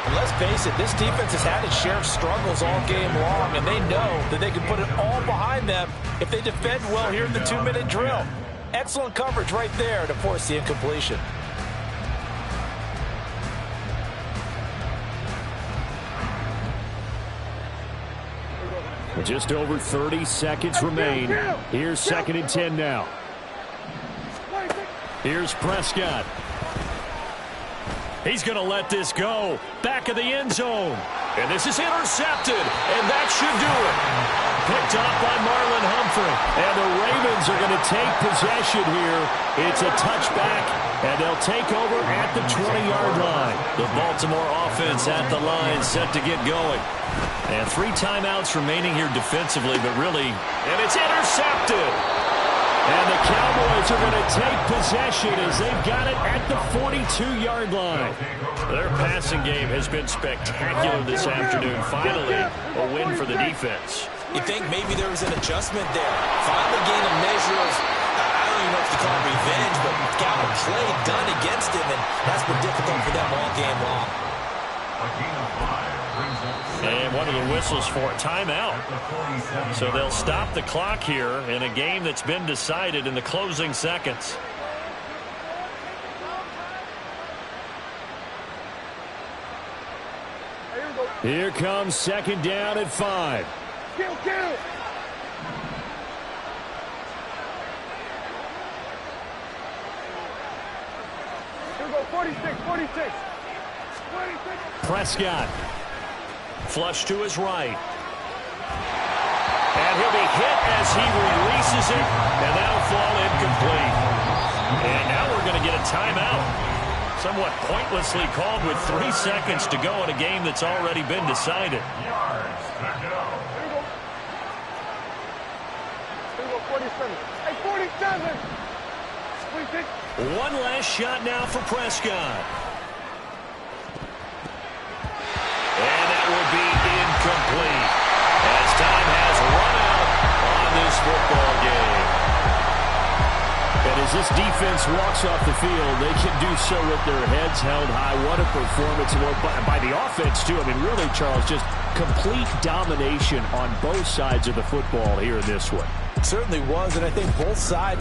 And let's face it, this defense has had its share of struggles all game long, and they know that they can put it all behind them if they defend well here in the 2-minute drill. Excellent coverage right there to force the incompletion. Just over 30 seconds remain. Here's 2nd and 10 now. Here's Prescott. He's going to let this go. Back of the end zone. And this is intercepted. And that should do it. Picked up by Marlon Humphrey. And the Ravens are going to take possession here. It's a touchback. And they'll take over at the 20-yard line. The Baltimore offense at the line set to get going. And 3 timeouts remaining here defensively, but really, and it's intercepted. And the Cowboys are going to take possession as they've got it at the 42-yard line. Their passing game has been spectacular this afternoon. Finally, a win for the defense. You think maybe there was an adjustment there. Finally gained a measure of, I don't even know if you call it revenge, but got a play done against him, and that's been difficult for them all game long. And one of the whistles for a timeout. So they'll stop the clock here in a game that's been decided in the closing seconds. Here comes 2nd down at 5. Kill! Here we go, 46. Prescott. Flush to his right. And he'll be hit as he releases it, and that'll fall incomplete. And now we're going to get a timeout. Somewhat pointlessly called with 3 seconds to go in a game that's already been decided. Here we go, 47. Hey, 47! 26. One last shot now for Prescott. And that will be incomplete as time has run out on this football game. And as this defense walks off the field, they can do so with their heads held high. What a performance by the offense, too. I mean, really, Charles, just complete domination on both sides of the football here in this one. It certainly was, and I think both sides